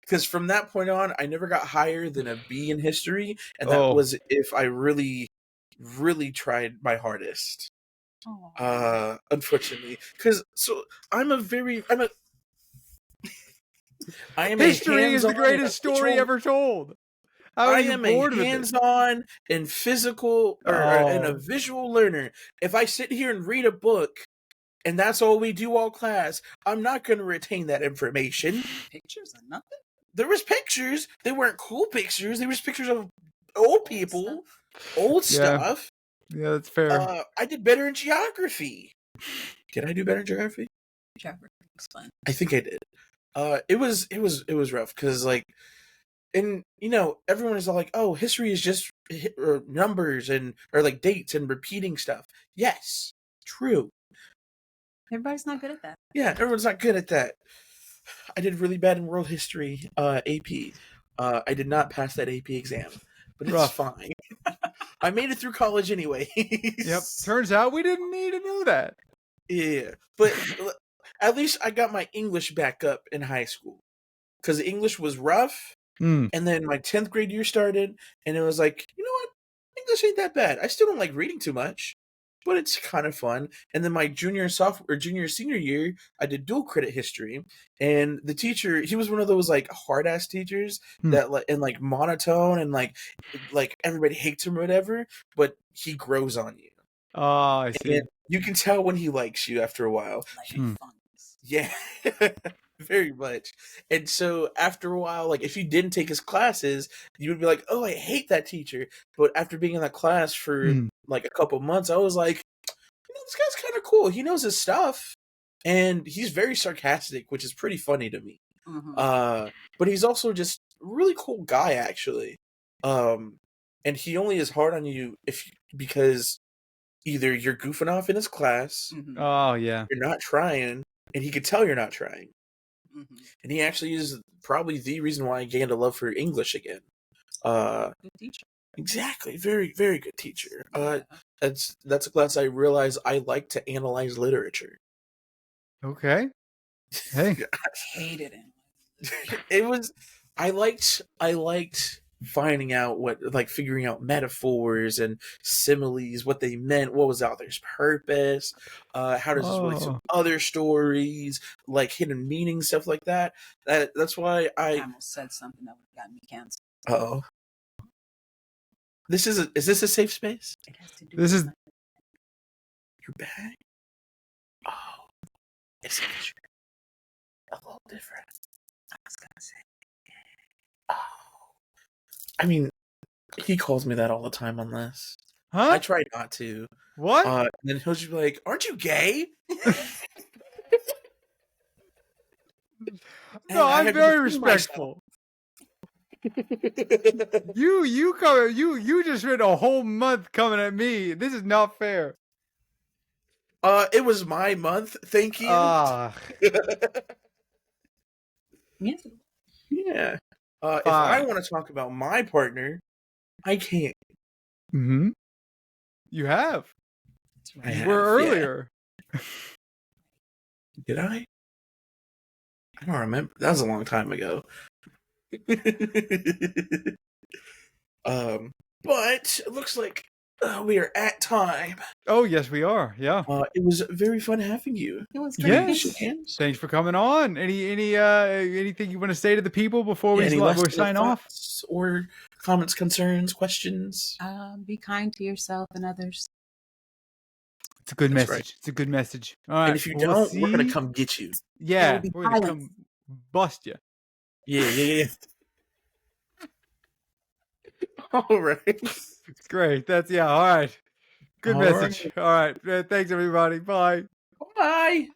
Because from that point on, I never got higher than a B in history, and that was if I really, really tried my hardest. Unfortunately, because I am History is the greatest story ever told. How are you bored with it? I am a hands-on and physical and a visual learner. If I sit here and read a book, and that's all we do all class, I'm not going to retain that information. Pictures or nothing? There was pictures. They weren't cool pictures. There was pictures of old people, old stuff. Yeah, that's fair. I did better in geography. Did I do better in geography? Geography was fun. I think I did. It was rough because like, and you know, everyone is all like, "Oh, history is just numbers or like dates and repeating stuff." Yes, true. Everybody's not good at that. Yeah, everyone's not good at that. I did really bad in world history AP. I did not pass that AP exam, but it's fine. I made it through college anyway. Yep. Turns out we didn't need to know that. Yeah, but at least I got my English back up in high school because English was rough. And then my 10th grade year started, and it was like, you know what? English ain't that bad. I still don't like reading too much, but it's kind of fun. And then my junior senior year, I did dual credit history, and the teacher, he was one of those like hard ass teachers that like monotone and like everybody hates him or whatever, but he grows on you. Oh, I see. And you can tell when he likes you after a while. Yeah. Very much. And so after a while, like if you didn't take his classes, you would be like, "Oh, I hate that teacher." But after being in that class for like a couple months, I was like, "You know, this guy's kind of cool. He knows his stuff, and he's very sarcastic, which is pretty funny to me." But he's also just a really cool guy, actually. And he only is hard on you because either you're goofing off in his class, oh yeah, you're not trying, and he could tell you're not trying. And he actually is probably the reason why I gained a love for English again. Good teacher. Exactly. Very, very good teacher. That's a class I realized I like to analyze literature. Okay. Hey. I hated it. It was I liked finding out figuring out metaphors and similes, what they meant, what was the author's purpose, how does this relate to other stories, like hidden meanings, stuff like that. That's why I almost said something that would have gotten me canceled. Uh-oh. Is this a safe space? It has to do this is your bag? Oh. It's a little different. I was gonna say. Oh. I mean, he calls me that all the time on this. Huh? I try not to. What? And then he'll just be like, "Aren't you gay?" No, I'm very respectful. You just spent a whole month coming at me. This is not fair. It was my month. Thank you. Yeah. If I want to talk about my partner, I can't. You have. You were earlier. Yeah. Did I? I don't remember. That was a long time ago. But it looks like we are at time. Oh yes, we are. Yeah. It was very fun having you. It was great. Yes. Thanks for coming on. Anything you want to say to the people before we sign off? Or comments, concerns, questions? Be kind to yourself and others. It's a good message. Right. It's a good message. All right. And if you don't, we're gonna come get you. Yeah, we're gonna come bust you. Yeah. All right. Great. All right. Good message. All right. Thanks everybody. Bye. Bye.